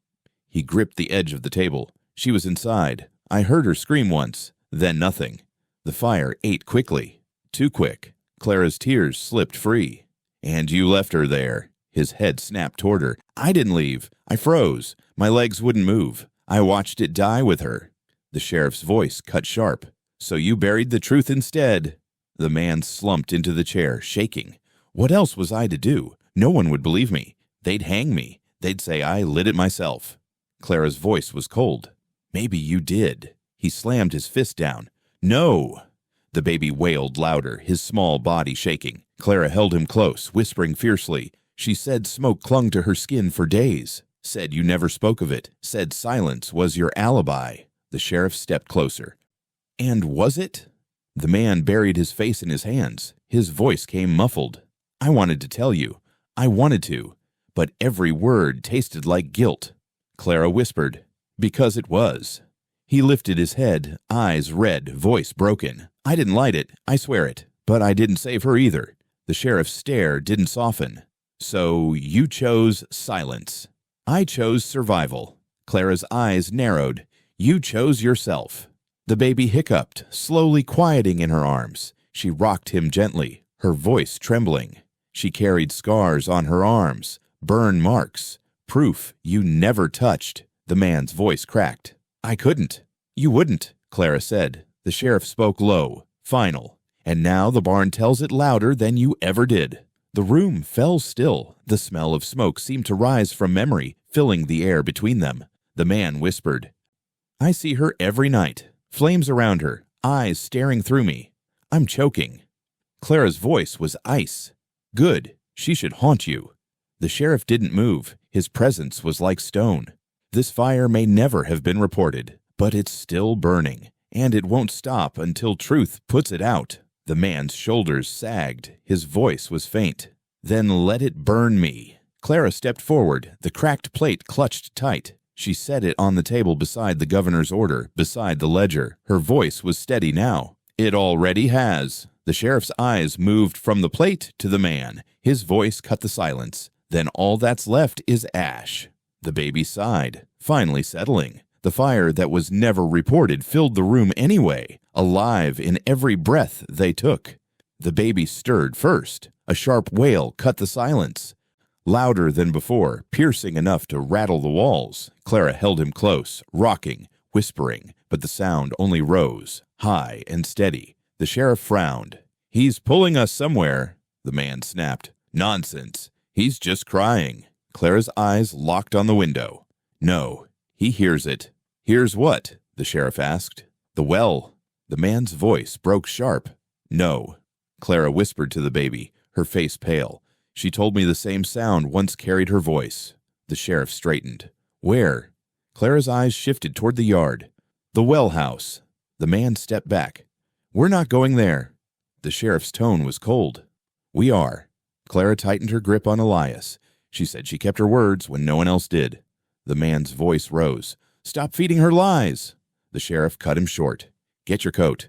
He gripped the edge of the table. She was inside. I heard her scream once, then nothing. The fire ate quickly. Too quick. Clara's tears slipped free. And you left her there. His head snapped toward her. I didn't leave. I froze. My legs wouldn't move. I watched it die with her. The sheriff's voice cut sharp. So you buried the truth instead. The man slumped into the chair, shaking. What else was I to do? No one would believe me. They'd hang me. They'd say I lit it myself. Clara's voice was cold. Maybe you did. He slammed his fist down. No. The baby wailed louder, his small body shaking. Clara held him close, whispering fiercely. She said smoke clung to her skin for days. Said you never spoke of it. Said silence was your alibi. The sheriff stepped closer. And was it? The man buried his face in his hands. His voice came muffled. I wanted to tell you. I wanted to. But every word tasted like guilt. Clara whispered, because it was. He lifted his head, eyes red, voice broken. I didn't light it, I swear it. But I didn't save her either. The sheriff's stare didn't soften. So you chose silence. I chose survival. Clara's eyes narrowed. You chose yourself. The baby hiccuped, slowly quieting in her arms. She rocked him gently, her voice trembling. She carried scars on her arms, burn marks, proof you never touched. The man's voice cracked. I couldn't. You wouldn't, Clara said. The sheriff spoke low, final. And now the barn tells it louder than you ever did. The room fell still. The smell of smoke seemed to rise from memory, filling the air between them. The man whispered, I see her every night. Flames around her, eyes staring through me. I'm choking. Clara's voice was ice. Good. She should haunt you. The sheriff didn't move. His presence was like stone. This fire may never have been reported, but it's still burning, and it won't stop until truth puts it out. The man's shoulders sagged. His voice was faint. Then let it burn me. Clara stepped forward, the cracked plate clutched tight. She set it on the table beside the governor's order, beside the ledger. Her voice was steady now. It already has. The sheriff's eyes moved from the plate to the man. His voice cut the silence. Then all that's left is ash. The baby sighed, finally settling. The fire that was never reported filled the room anyway, alive in every breath they took. The baby stirred first. A sharp wail cut the silence. Louder than before, piercing enough to rattle the walls. Clara held him close, rocking, whispering, but the sound only rose, high and steady. The sheriff frowned. He's pulling us somewhere, the man snapped. Nonsense. He's just crying. Clara's eyes locked on the window. No, he hears it. Hears what? The sheriff asked. The well. The man's voice broke sharp. No. Clara whispered to the baby, her face pale. She told me the same sound once carried her voice. The sheriff straightened. Where? Clara's eyes shifted toward the yard. The well house. The man stepped back. We're not going there. The sheriff's tone was cold. We are. Clara tightened her grip on Elias. She said she kept her words when no one else did. The man's voice rose. Stop feeding her lies. The sheriff cut him short. Get your coat.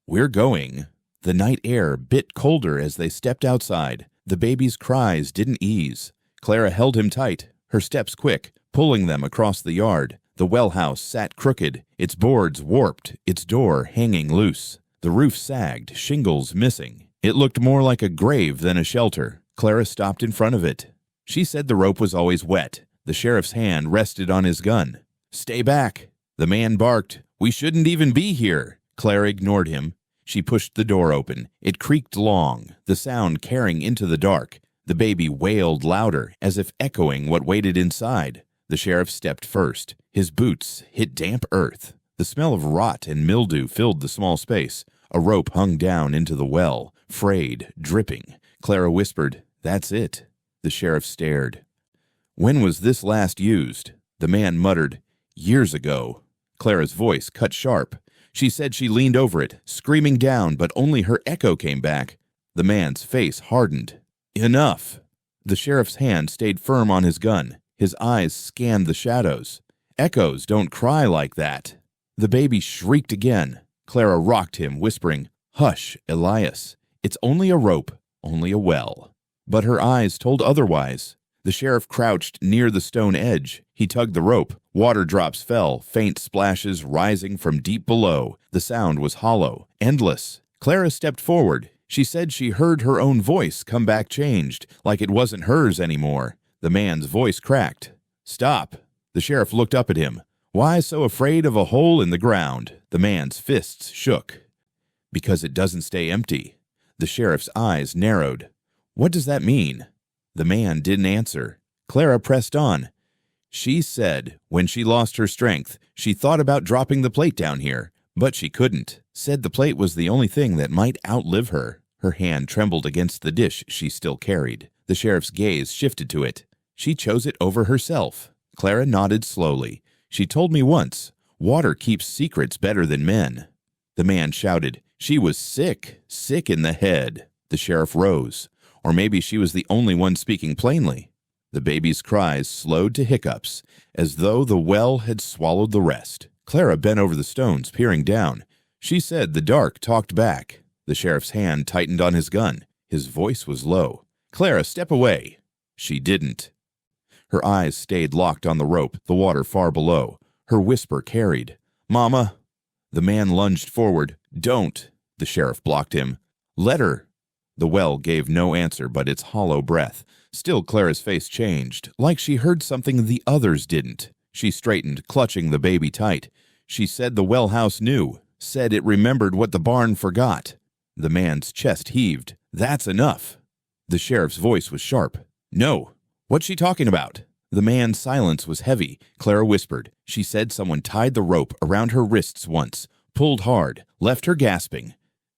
We're going. The night air bit colder as they stepped outside. The baby's cries didn't ease. Clara held him tight, her steps quick, pulling them across the yard. The well house sat crooked, its boards warped, its door hanging loose. The roof sagged, shingles missing. It looked more like a grave than a shelter. Clara stopped in front of it. She said the rope was always wet. The sheriff's hand rested on his gun. Stay back. The man barked. We shouldn't even be here. Clara ignored him. She pushed the door open. It creaked long, the sound carrying into the dark. The baby wailed louder, as if echoing what waited inside. The sheriff stepped first. His boots hit damp earth. The smell of rot and mildew filled the small space. A rope hung down into the well, frayed, dripping. Clara whispered, That's it. The sheriff stared. When was this last used? The man muttered, Years ago. Clara's voice cut sharp. She said she leaned over it, screaming down, but only her echo came back. The man's face hardened. Enough. The sheriff's hand stayed firm on his gun. His eyes scanned the shadows. Echoes don't cry like that. The baby shrieked again. Clara rocked him, whispering, Hush, Elias. It's only a rope, only a well. But her eyes told otherwise. The sheriff crouched near the stone edge. He tugged the rope. Water drops fell, faint splashes rising from deep below. The sound was hollow, endless. Clara stepped forward. She said she heard her own voice come back changed, like it wasn't hers anymore. The man's voice cracked. Stop. The sheriff looked up at him. Why so afraid of a hole in the ground? The man's fists shook. Because it doesn't stay empty. The sheriff's eyes narrowed. What does that mean? The man didn't answer. Clara pressed on. She said when she lost her strength, she thought about dropping the plate down here, but she couldn't. Said the plate was the only thing that might outlive her. Her hand trembled against the dish she still carried. The sheriff's gaze shifted to it. She chose it over herself. Clara nodded slowly. She told me once, water keeps secrets better than men. The man shouted. She was sick in the head. The sheriff rose. Or maybe she was the only one speaking plainly. The baby's cries slowed to hiccups, as though the well had swallowed the rest. Clara bent over the stones, peering down. She said the dark talked back. The sheriff's hand tightened on his gun. His voice was low. Clara, step away. She didn't. Her eyes stayed locked on the rope, the water far below. Her whisper carried. Mama. The man lunged forward. Don't. The sheriff blocked him. Let her. The well gave no answer but its hollow breath. Still Clara's face changed, like she heard something the others didn't. She straightened, clutching the baby tight. She said the well house knew, said it remembered what the barn forgot. The man's chest heaved. That's enough. The sheriff's voice was sharp. No. What's she talking about? The man's silence was heavy. Clara whispered. She said someone tied the rope around her wrists once, pulled hard, left her gasping.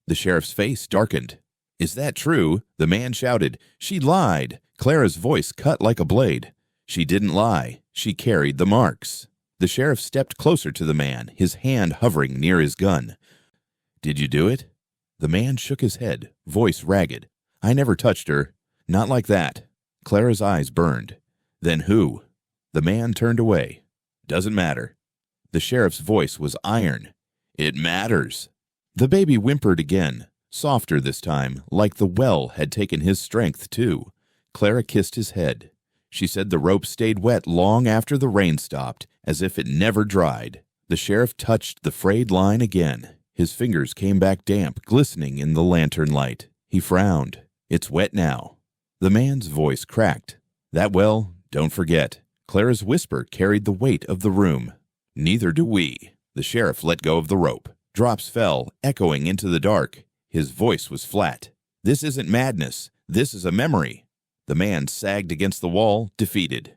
The sheriff's face darkened. Is that true? The man shouted. She lied. Clara's voice cut like a blade. She didn't lie. She carried the marks. The sheriff stepped closer to the man, his hand hovering near his gun. Did you do it? The man shook his head, voice ragged. I never touched her. Not like that. Clara's eyes burned. Then who? The man turned away. Doesn't matter. The sheriff's voice was iron. It matters. The baby whimpered again. Softer this time, like the well had taken his strength too. Clara kissed his head. She said the rope stayed wet long after the rain stopped, as if it never dried. The sheriff touched the frayed line again. His fingers came back damp, glistening in the lantern light. He frowned. It's wet now. The man's voice cracked. That well, don't forget. Clara's whisper carried the weight of the room. Neither do we. The sheriff let go of the rope. Drops fell, echoing into the dark. His voice was flat. This isn't madness. This is a memory. The man sagged against the wall, defeated.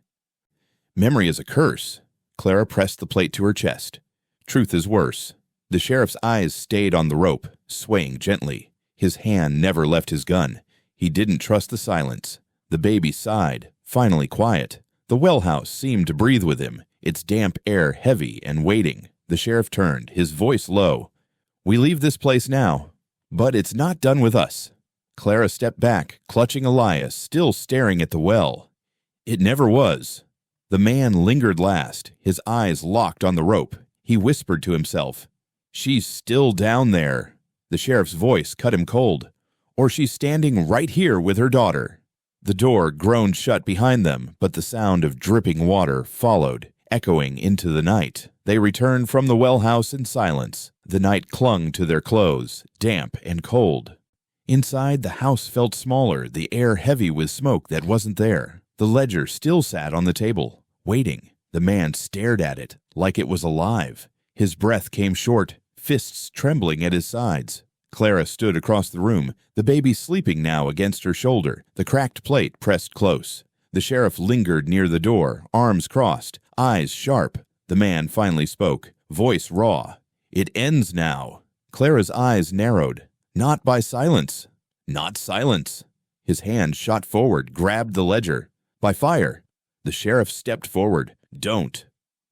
Memory is a curse. Clara pressed the plate to her chest. Truth is worse. The sheriff's eyes stayed on the rope, swaying gently. His hand never left his gun. He didn't trust the silence. The baby sighed, finally quiet. The well house seemed to breathe with him, its damp air heavy and waiting. The sheriff turned, his voice low. "We leave this place now, but it's not done with us." Clara stepped back, clutching Elias, still staring at the well. "It never was." The man lingered last, his eyes locked on the rope. He whispered to himself, "She's still down there." The sheriff's voice cut him cold. "Or she's standing right here with her daughter." The door groaned shut behind them, but the sound of dripping water followed, echoing into the night. They returned from the well house in silence. The night clung to their clothes, damp and cold. Inside, the house felt smaller, the air heavy with smoke that wasn't there. The ledger still sat on the table, waiting. The man stared at it like it was alive. His breath came short, fists trembling at his sides. Clara stood across the room, the baby sleeping now against her shoulder, the cracked plate pressed close. The sheriff lingered near the door, arms crossed, eyes sharp. The man finally spoke, voice raw. "It ends now." Clara's eyes narrowed. "Not by silence." "Not silence." His hand shot forward, grabbed the ledger. "By fire." The sheriff stepped forward. "Don't."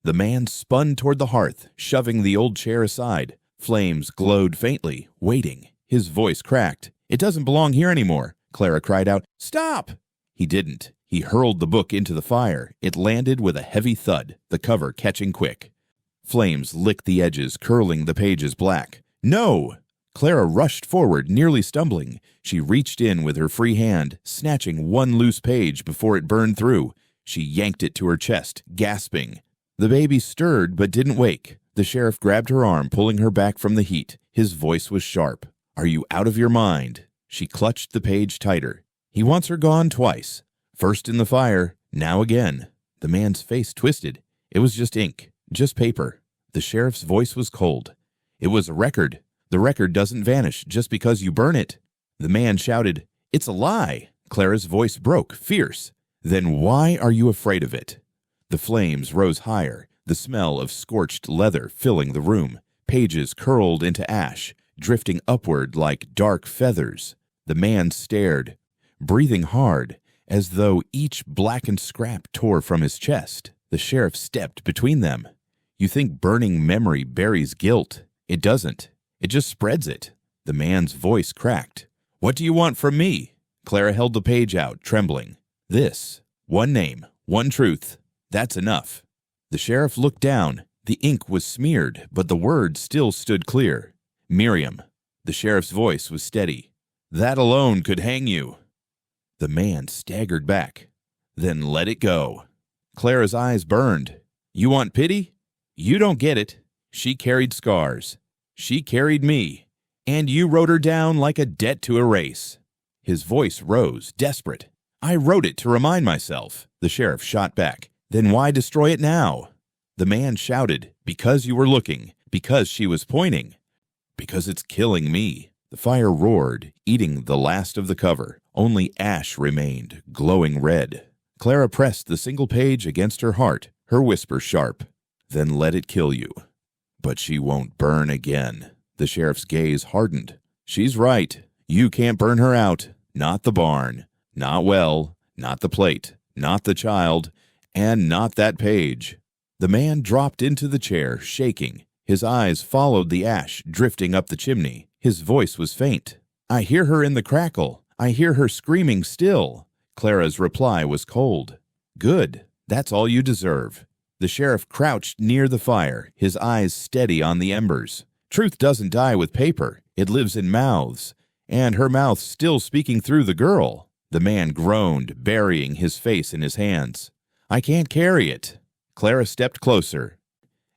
The man spun toward the hearth, shoving the old chair aside. Flames glowed faintly, waiting. His voice cracked. "It doesn't belong here anymore." Clara cried out, "Stop!" He didn't. He hurled the book into the fire. It landed with a heavy thud, the cover catching quick. Flames licked the edges, curling the pages black. "No!" Clara rushed forward, nearly stumbling. She reached in with her free hand, snatching one loose page before it burned through. She yanked it to her chest, gasping. The baby stirred but didn't wake. The sheriff grabbed her arm, pulling her back from the heat. His voice was sharp. "Are you out of your mind?" She clutched the page tighter. "He wants her gone twice. First in the fire, now again." The man's face twisted. It was just ink, just paper. The sheriff's voice was cold. "It was a record. The record doesn't vanish just because you burn it." The man shouted, "It's a lie." Clara's voice broke, fierce. "Then why are you afraid of it?" The flames rose higher, the smell of scorched leather filling the room. Pages curled into ash, drifting upward like dark feathers. The man stared, breathing hard, as though each blackened scrap tore from his chest. The sheriff stepped between them. "You think burning memory buries guilt. It doesn't. It just spreads it." The man's voice cracked. "What do you want from me?" Clara held the page out, trembling. "This. One name, one truth. That's enough." The sheriff looked down. The ink was smeared, but the words still stood clear. "Miriam." The sheriff's voice was steady. "That alone could hang you." The man staggered back. "Then let it go." Clara's eyes burned. "You want pity? You don't get it. She carried scars. She carried me. And you wrote her down like a debt to erase." His voice rose, desperate. "I wrote it to remind myself." The sheriff shot back. "Then why destroy it now?" The man shouted, "Because you were looking. Because she was pointing. Because it's killing me." The fire roared, eating the last of the cover. Only ash remained, glowing red. Clara pressed the single page against her heart, her whisper sharp. "Then let it kill you. But she won't burn again." The sheriff's gaze hardened. "She's right. You can't burn her out. Not the barn. Not well. Not the plate. Not the child. And not that page." The man dropped into the chair, shaking. His eyes followed the ash drifting up the chimney. His voice was faint. "I hear her in the crackle. I hear her screaming still." Clara's reply was cold. "Good. That's all you deserve." The sheriff crouched near the fire, his eyes steady on the embers. "Truth doesn't die with paper. It lives in mouths. And her mouth still speaking through the girl." The man groaned, burying his face in his hands. "I can't carry it." Clara stepped closer.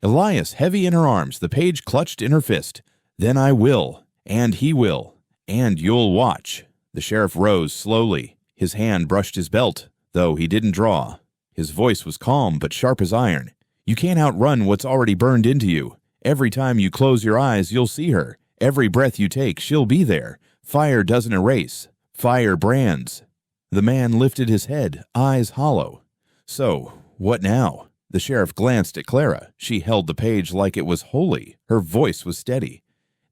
Elias heavy in her arms, the page clutched in her fist. "Then I will, and he will, and you'll watch." The sheriff rose slowly. His hand brushed his belt, though he didn't draw. His voice was calm but sharp as iron. "You can't outrun what's already burned into you. Every time you close your eyes, you'll see her. Every breath you take, she'll be there. Fire doesn't erase. Fire brands." The man lifted his head, eyes hollow. "So, what now?" The sheriff glanced at Clara. She held the page like it was holy. Her voice was steady.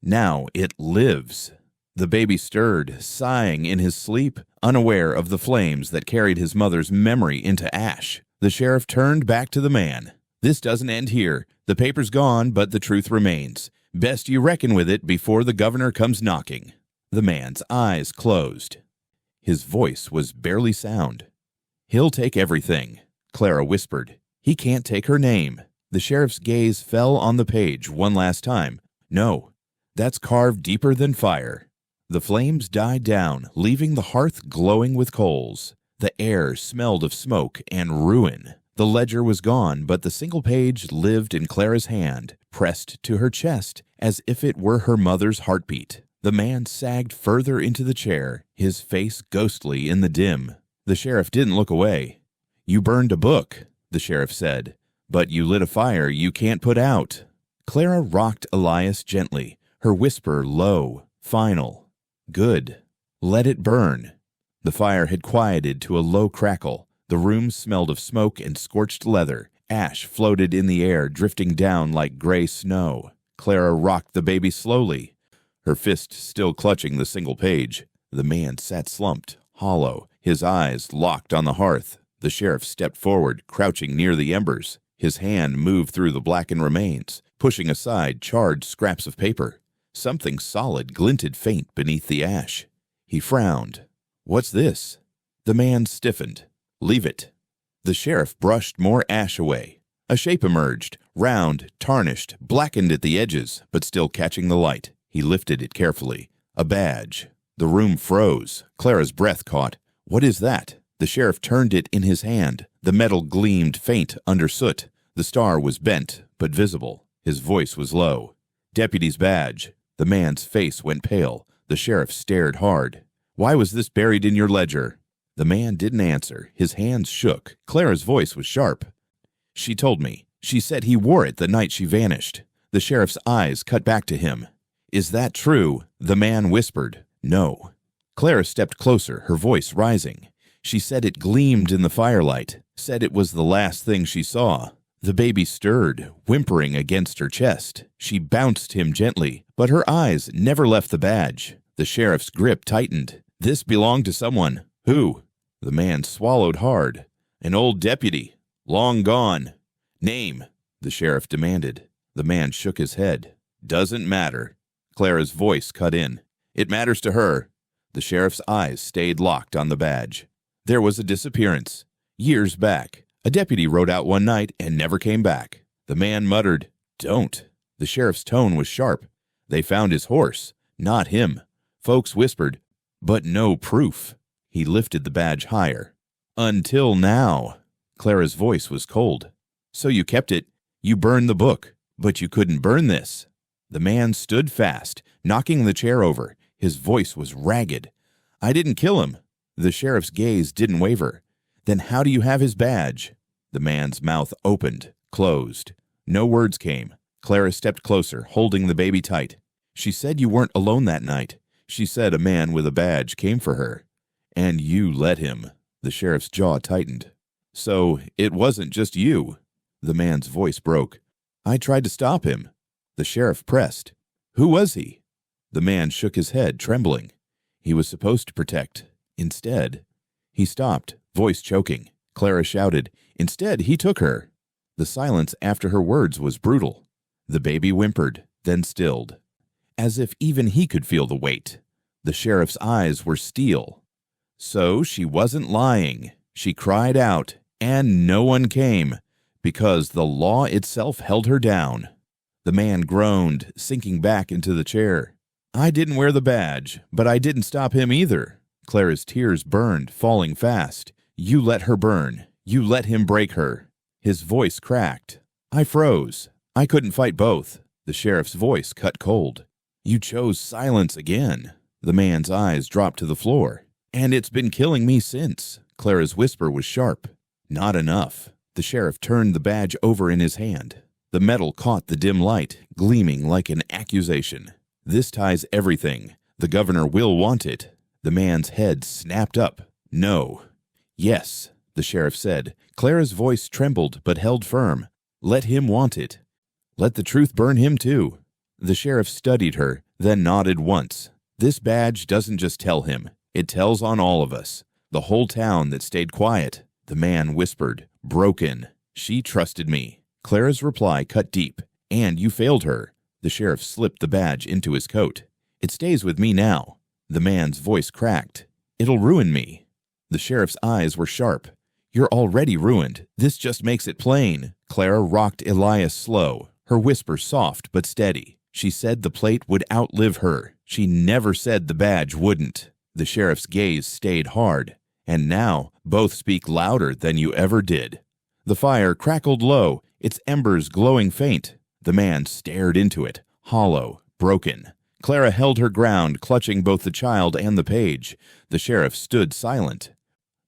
"Now it lives." The baby stirred, sighing in his sleep, unaware of the flames that carried his mother's memory into ash. The sheriff turned back to the man. "This doesn't end here. The paper's gone, but the truth remains. Best you reckon with it before the governor comes knocking." The man's eyes closed. His voice was barely sound. "He'll take everything," Clara whispered. "He can't take her name." The sheriff's gaze fell on the page one last time. "No, that's carved deeper than fire." The flames died down, leaving the hearth glowing with coals. The air smelled of smoke and ruin. The ledger was gone, but the single page lived in Clara's hand, pressed to her chest as if it were her mother's heartbeat. The man sagged further into the chair, his face ghostly in the dim. The sheriff didn't look away. "You burned a book," the sheriff said, "but you lit a fire you can't put out." Clara rocked Elias gently, her whisper low, final. "Good. Let it burn." The fire had quieted to a low crackle. The room smelled of smoke and scorched leather. Ash floated in the air, drifting down like gray snow. Clara rocked the baby slowly, her fist still clutching the single page. The man sat slumped, hollow, his eyes locked on the hearth. The sheriff stepped forward, crouching near the embers. His hand moved through the blackened remains, pushing aside charred scraps of paper. Something solid glinted faint beneath the ash. He frowned. "What's this?" The man stiffened. "Leave it." The sheriff brushed more ash away. A shape emerged, round, tarnished, blackened at the edges, but still catching the light. He lifted it carefully. A badge. The room froze. Clara's breath caught. "What is that?" The sheriff turned it in his hand. The metal gleamed faint under soot. The star was bent, but visible. His voice was low. "Deputy's badge." The man's face went pale. The sheriff stared hard. "Why was this buried in your ledger?" The man didn't answer. His hands shook. Clara's voice was sharp. "She told me. She said he wore it the night she vanished." The sheriff's eyes cut back to him. "Is that true?" The man whispered. "No." Clara stepped closer, her voice rising. "She said it gleamed in the firelight, said it was the last thing she saw." The baby stirred, whimpering against her chest. She bounced him gently, but her eyes never left the badge. The sheriff's grip tightened. "This belonged to someone." "Who?" The man swallowed hard. "An old deputy. Long gone." "Name?" the sheriff demanded. The man shook his head. "Doesn't matter." Clara's voice cut in. "It matters to her." The sheriff's eyes stayed locked on the badge. "There was a disappearance. Years back. A deputy rode out one night and never came back." The man muttered, "Don't." The sheriff's tone was sharp. "They found his horse, not him." Folks whispered, "But no proof." He lifted the badge higher. "Until now." Clara's voice was cold. "So you kept it. You burned the book, but you couldn't burn this." The man stood fast, knocking the chair over. His voice was ragged. "I didn't kill him." The sheriff's gaze didn't waver. "Then how do you have his badge?" The man's mouth opened, closed. No words came. Clara stepped closer, holding the baby tight. "She said you weren't alone that night. She said a man with a badge came for her. And you let him." The sheriff's jaw tightened. "So it wasn't just you." The man's voice broke. "I tried to stop him." The sheriff pressed. "Who was he?" The man shook his head, trembling. "He was supposed to protect. Instead." He stopped, voice choking. Clara shouted, "Instead, he took her." The silence after her words was brutal. The baby whimpered, then stilled, as if even he could feel the weight. The sheriff's eyes were steel. "So she wasn't lying." She cried out, and no one came, because the law itself held her down. The man groaned, sinking back into the chair. "I didn't wear the badge, but I didn't stop him either." Clara's tears burned, falling fast. "You let her burn. You let him break her." His voice cracked. "I froze. I couldn't fight both." The sheriff's voice cut cold. "You chose silence again." The man's eyes dropped to the floor. "And it's been killing me since." Clara's whisper was sharp. "Not enough." The sheriff turned the badge over in his hand. The metal caught the dim light, gleaming like an accusation. "This ties everything. The governor will want it." The man's head snapped up. "No." "Yes," the sheriff said. Clara's voice trembled but held firm. "Let him want it. Let the truth burn him too." The sheriff studied her, then nodded once. This badge doesn't just tell him. It tells on all of us. The whole town that stayed quiet. The man whispered, broken. She trusted me. Clara's reply cut deep. And you failed her. The sheriff slipped the badge into his coat. It stays with me now. The man's voice cracked. It'll ruin me. The sheriff's eyes were sharp. You're already ruined. This just makes it plain. Clara rocked Elias slow, her whisper soft but steady. She said the plate would outlive her. She never said the badge wouldn't. The sheriff's gaze stayed hard. And now, both speak louder than you ever did. The fire crackled low, its embers glowing faint. The man stared into it, hollow, broken. Clara held her ground, clutching both the child and the page. The sheriff stood silent,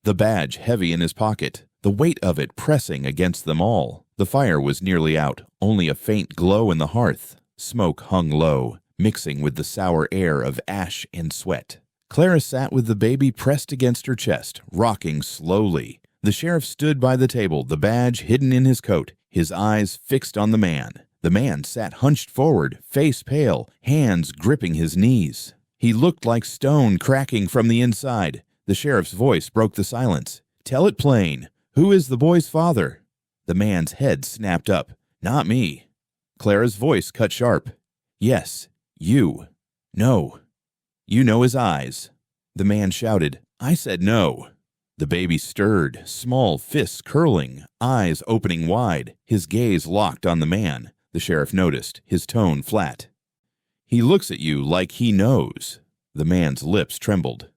the badge heavy in his pocket, the weight of it pressing against them all. The fire was nearly out, only a faint glow in the hearth. Smoke hung low, mixing with the sour air of ash and sweat. Clara sat with the baby pressed against her chest, rocking slowly. The sheriff stood by the table, the badge hidden in his coat, his eyes fixed on the man. The man sat hunched forward, face pale, hands gripping his knees. He looked like stone cracking from the inside. The sheriff's voice broke the silence. Tell it plain. Who is the boy's father? The man's head snapped up. Not me. Clara's voice cut sharp. Yes, you. No. You know his eyes. The man shouted. I said no. The baby stirred, small fists curling, eyes opening wide, his gaze locked on the man. The sheriff noticed, his tone flat. He looks at you like he knows. The man's lips trembled.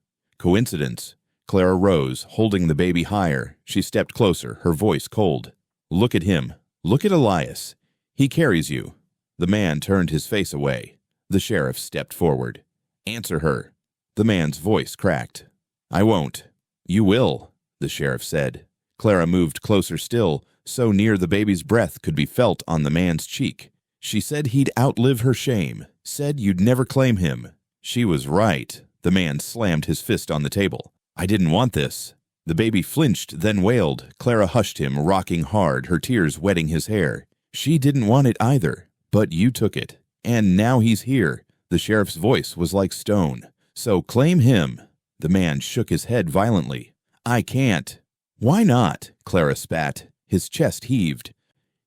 Coincidence? Clara rose, holding the baby higher. She stepped closer, her voice cold. Look at him. Look at Elias. He carries you. The man turned his face away. The sheriff stepped forward. Answer her. The man's voice cracked. I won't. You will, the sheriff said. Clara moved closer still, so near the baby's breath could be felt on the man's cheek. She said he'd outlive her shame, said you'd never claim him. She was right. The man slammed his fist on the table. I didn't want this. The baby flinched, then wailed. Clara hushed him, rocking hard, her tears wetting his hair. She didn't want it either, but you took it. And now he's here. The sheriff's voice was like stone. So claim him. The man shook his head violently. I can't. Why not? Clara spat. His chest heaved.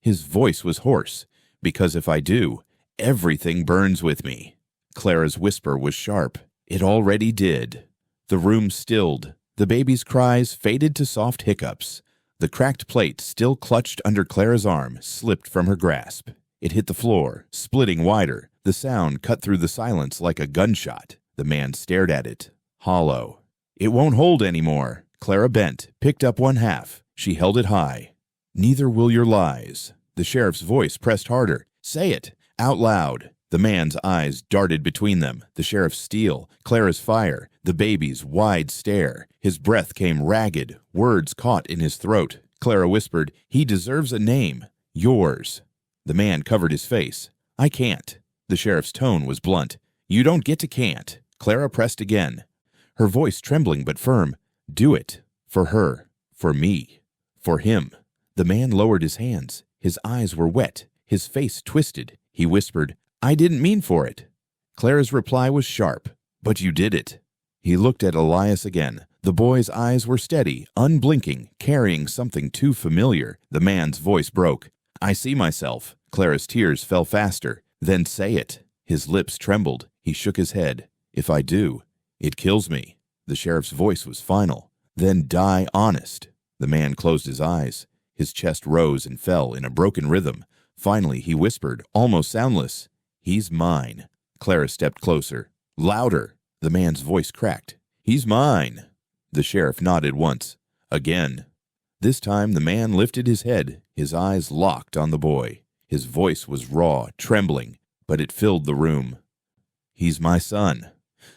His voice was hoarse. Because if I do, everything burns with me. Clara's whisper was sharp. It already did. The room stilled. The baby's cries faded to soft hiccups. The cracked plate, still clutched under Clara's arm, slipped from her grasp. It hit the floor, splitting wider. The sound cut through the silence like a gunshot. The man stared at it, hollow. It won't hold anymore. Clara bent, picked up one half. She held it high. Neither will your lies. The sheriff's voice pressed harder. Say it, out loud. The man's eyes darted between them, the sheriff's steel, Clara's fire, the baby's wide stare. His breath came ragged, words caught in his throat. Clara whispered, he deserves a name. Yours. The man covered his face. I can't. The sheriff's tone was blunt. You don't get to can't. Clara pressed again, her voice trembling but firm. Do it. For her. For me. For him. The man lowered his hands. His eyes were wet, his face twisted. He whispered, I didn't mean for it. Clara's reply was sharp. But you did it. He looked at Elias again. The boy's eyes were steady, unblinking, carrying something too familiar. The man's voice broke. I see myself. Clara's tears fell faster. Then say it. His lips trembled. He shook his head. If I do, it kills me. The sheriff's voice was final. Then die honest. The man closed his eyes. His chest rose and fell in a broken rhythm. Finally, he whispered, almost soundless, He's mine. Clara stepped closer. Louder. The man's voice cracked. He's mine. The sheriff nodded once. Again. This time the man lifted his head, his eyes locked on the boy. His voice was raw, trembling, but it filled the room. He's my son.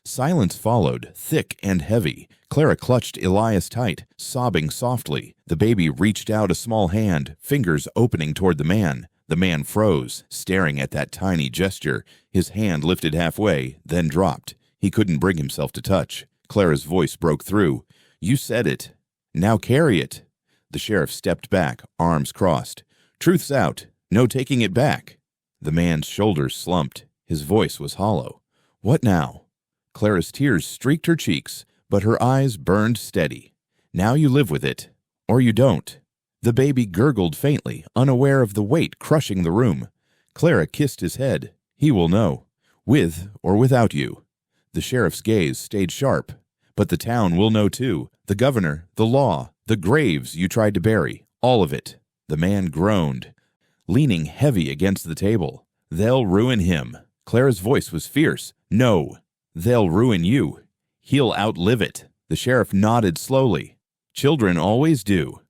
Silence followed, thick and heavy. Clara clutched Elias tight, sobbing softly. The baby reached out a small hand, fingers opening toward the man. The man froze, staring at that tiny gesture. His hand lifted halfway, then dropped. He couldn't bring himself to touch. Clara's voice broke through. You said it. Now carry it. The sheriff stepped back, arms crossed. Truth's out. No taking it back. The man's shoulders slumped. His voice was hollow. What now? Clara's tears streaked her cheeks, but her eyes burned steady. Now you live with it, or you don't. The baby gurgled faintly, unaware of the weight crushing the room. Clara kissed his head. He will know, with or without you. The sheriff's gaze stayed sharp. But the town will know too. The governor, the law, the graves you tried to bury, all of it. The man groaned, leaning heavy against the table. They'll ruin him. Clara's voice was fierce. No, they'll ruin you. He'll outlive it. The sheriff nodded slowly. Children always do.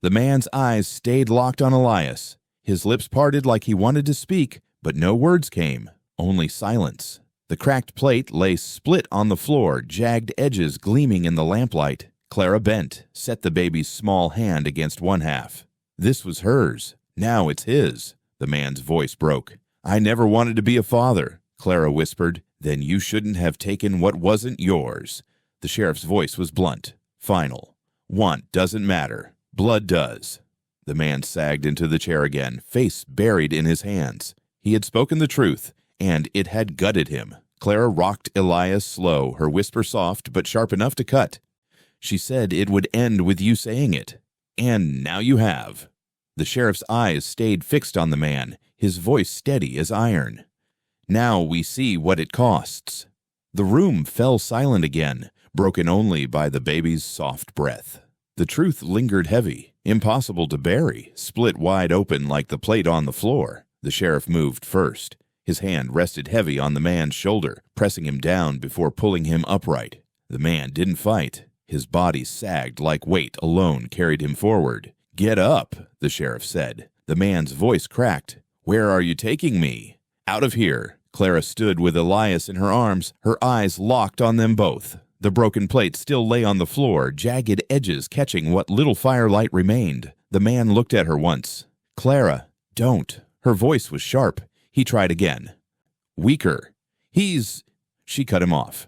The man's eyes stayed locked on Elias. His lips parted like he wanted to speak, but no words came, only silence. The cracked plate lay split on the floor, jagged edges gleaming in the lamplight. Clara bent, set the baby's small hand against one half. This was hers. Now it's his. The man's voice broke. I never wanted to be a father, Clara whispered. Then you shouldn't have taken what wasn't yours. The sheriff's voice was blunt, final. Want doesn't matter. Blood does. The man sagged into the chair again, face buried in his hands. He had spoken the truth, and it had gutted him. Clara rocked Elias slow, her whisper soft but sharp enough to cut. She said it would end with you saying it. And now you have. The sheriff's eyes stayed fixed on the man, his voice steady as iron. Now we see what it costs. The room fell silent again, broken only by the baby's soft breath. The truth lingered heavy, impossible to bury, split wide open like the plate on the floor. The sheriff moved first. His hand rested heavy on the man's shoulder, pressing him down before pulling him upright. The man didn't fight. His body sagged like weight alone carried him forward. Get up, the sheriff said. The man's voice cracked. Where are you taking me? Out of here. Clara stood with Elias in her arms, her eyes locked on them both. The broken plate still lay on the floor, jagged edges catching what little firelight remained. The man looked at her once. Clara, don't. Her voice was sharp. He tried again. Weaker. She cut him off.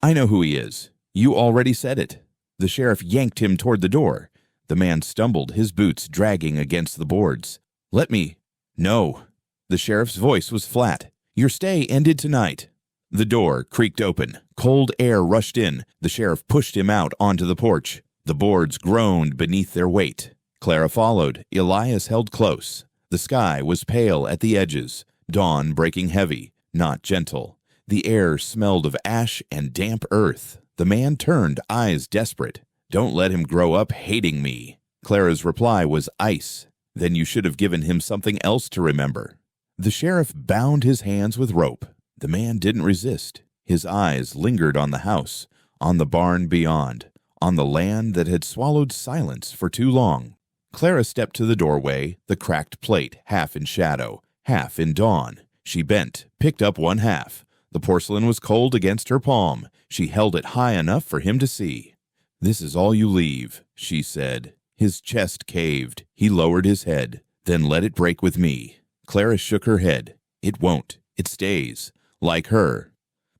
I know who he is. You already said it. The sheriff yanked him toward the door. The man stumbled, his boots dragging against the boards. Let me. No. The sheriff's voice was flat. Your stay ended tonight. The door creaked open. Cold air rushed in. The sheriff pushed him out onto the porch. The boards groaned beneath their weight. Clara followed. Elias held close. The sky was pale at the edges. Dawn breaking heavy, not gentle. The air smelled of ash and damp earth. The man turned, eyes desperate. Don't let him grow up hating me. Clara's reply was ice. Then you should have given him something else to remember. The sheriff bound his hands with rope. The man didn't resist. His eyes lingered on the house, on the barn beyond, on the land that had swallowed silence for too long. Clara stepped to the doorway, the cracked plate half in shadow, half in dawn. She bent, picked up one half. The porcelain was cold against her palm. She held it high enough for him to see. This is all you leave, she said. His chest caved. He lowered his head. Then let it break with me. Clara shook her head. It won't. It stays. Like her.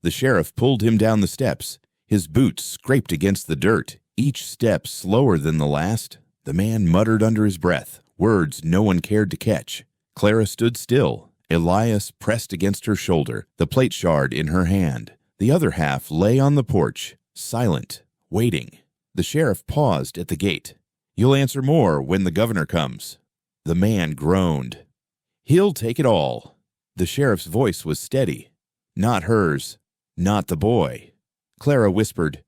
The sheriff pulled him down the steps. His boots scraped against the dirt, each step slower than the last. The man muttered under his breath, words no one cared to catch. Clara stood still. Elias pressed against her shoulder, the plate shard in her hand. The other half lay on the porch, silent, waiting. The sheriff paused at the gate. You'll answer more when the governor comes. The man groaned. He'll take it all. The sheriff's voice was steady. Not hers. Not the boy. Clara whispered,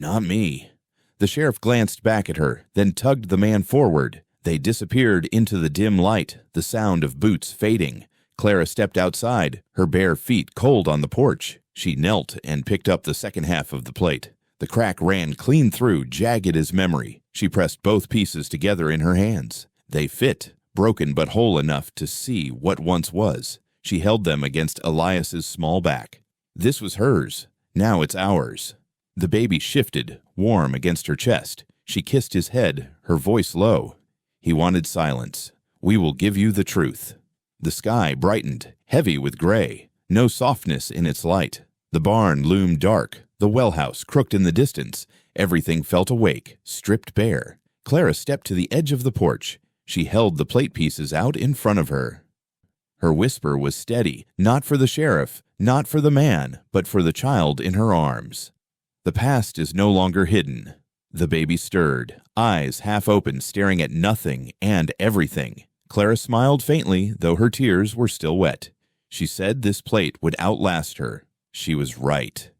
Not me. The sheriff glanced back at her, then tugged the man forward. They disappeared into the dim light, the sound of boots fading. Clara stepped outside, her bare feet cold on the porch. She knelt and picked up the second half of the plate. The crack ran clean through, jagged as memory. She pressed both pieces together in her hands. They fit, broken but whole enough to see what once was. She held them against Elias's small back. This was hers. Now it's ours. The baby shifted, warm against her chest. She kissed his head, her voice low. He wanted silence. We will give you the truth. The sky brightened, heavy with gray, no softness in its light. The barn loomed dark, the well house crooked in the distance. Everything felt awake, stripped bare. Clara stepped to the edge of the porch. She held the plate pieces out in front of her. Her whisper was steady, not for the sheriff, not for the man, but for the child in her arms. The past is no longer hidden. The baby stirred, eyes half open, staring at nothing and everything. Clara smiled faintly, though her tears were still wet. She said this plate would outlast her. She was right.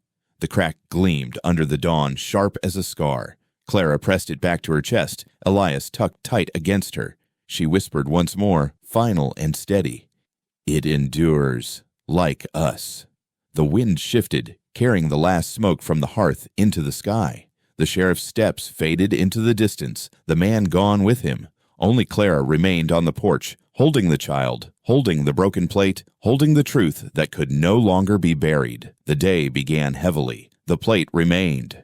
The crack gleamed under the dawn, sharp as a scar. Clara pressed it back to her chest, Elias tucked tight against her. She whispered once more, final and steady. It endures, like us. The wind shifted, carrying the last smoke from the hearth into the sky. The sheriff's steps faded into the distance, the man gone with him. Only Clara remained on the porch, holding the child, holding the broken plate, holding the truth that could no longer be buried. The day began heavily. The plate remained.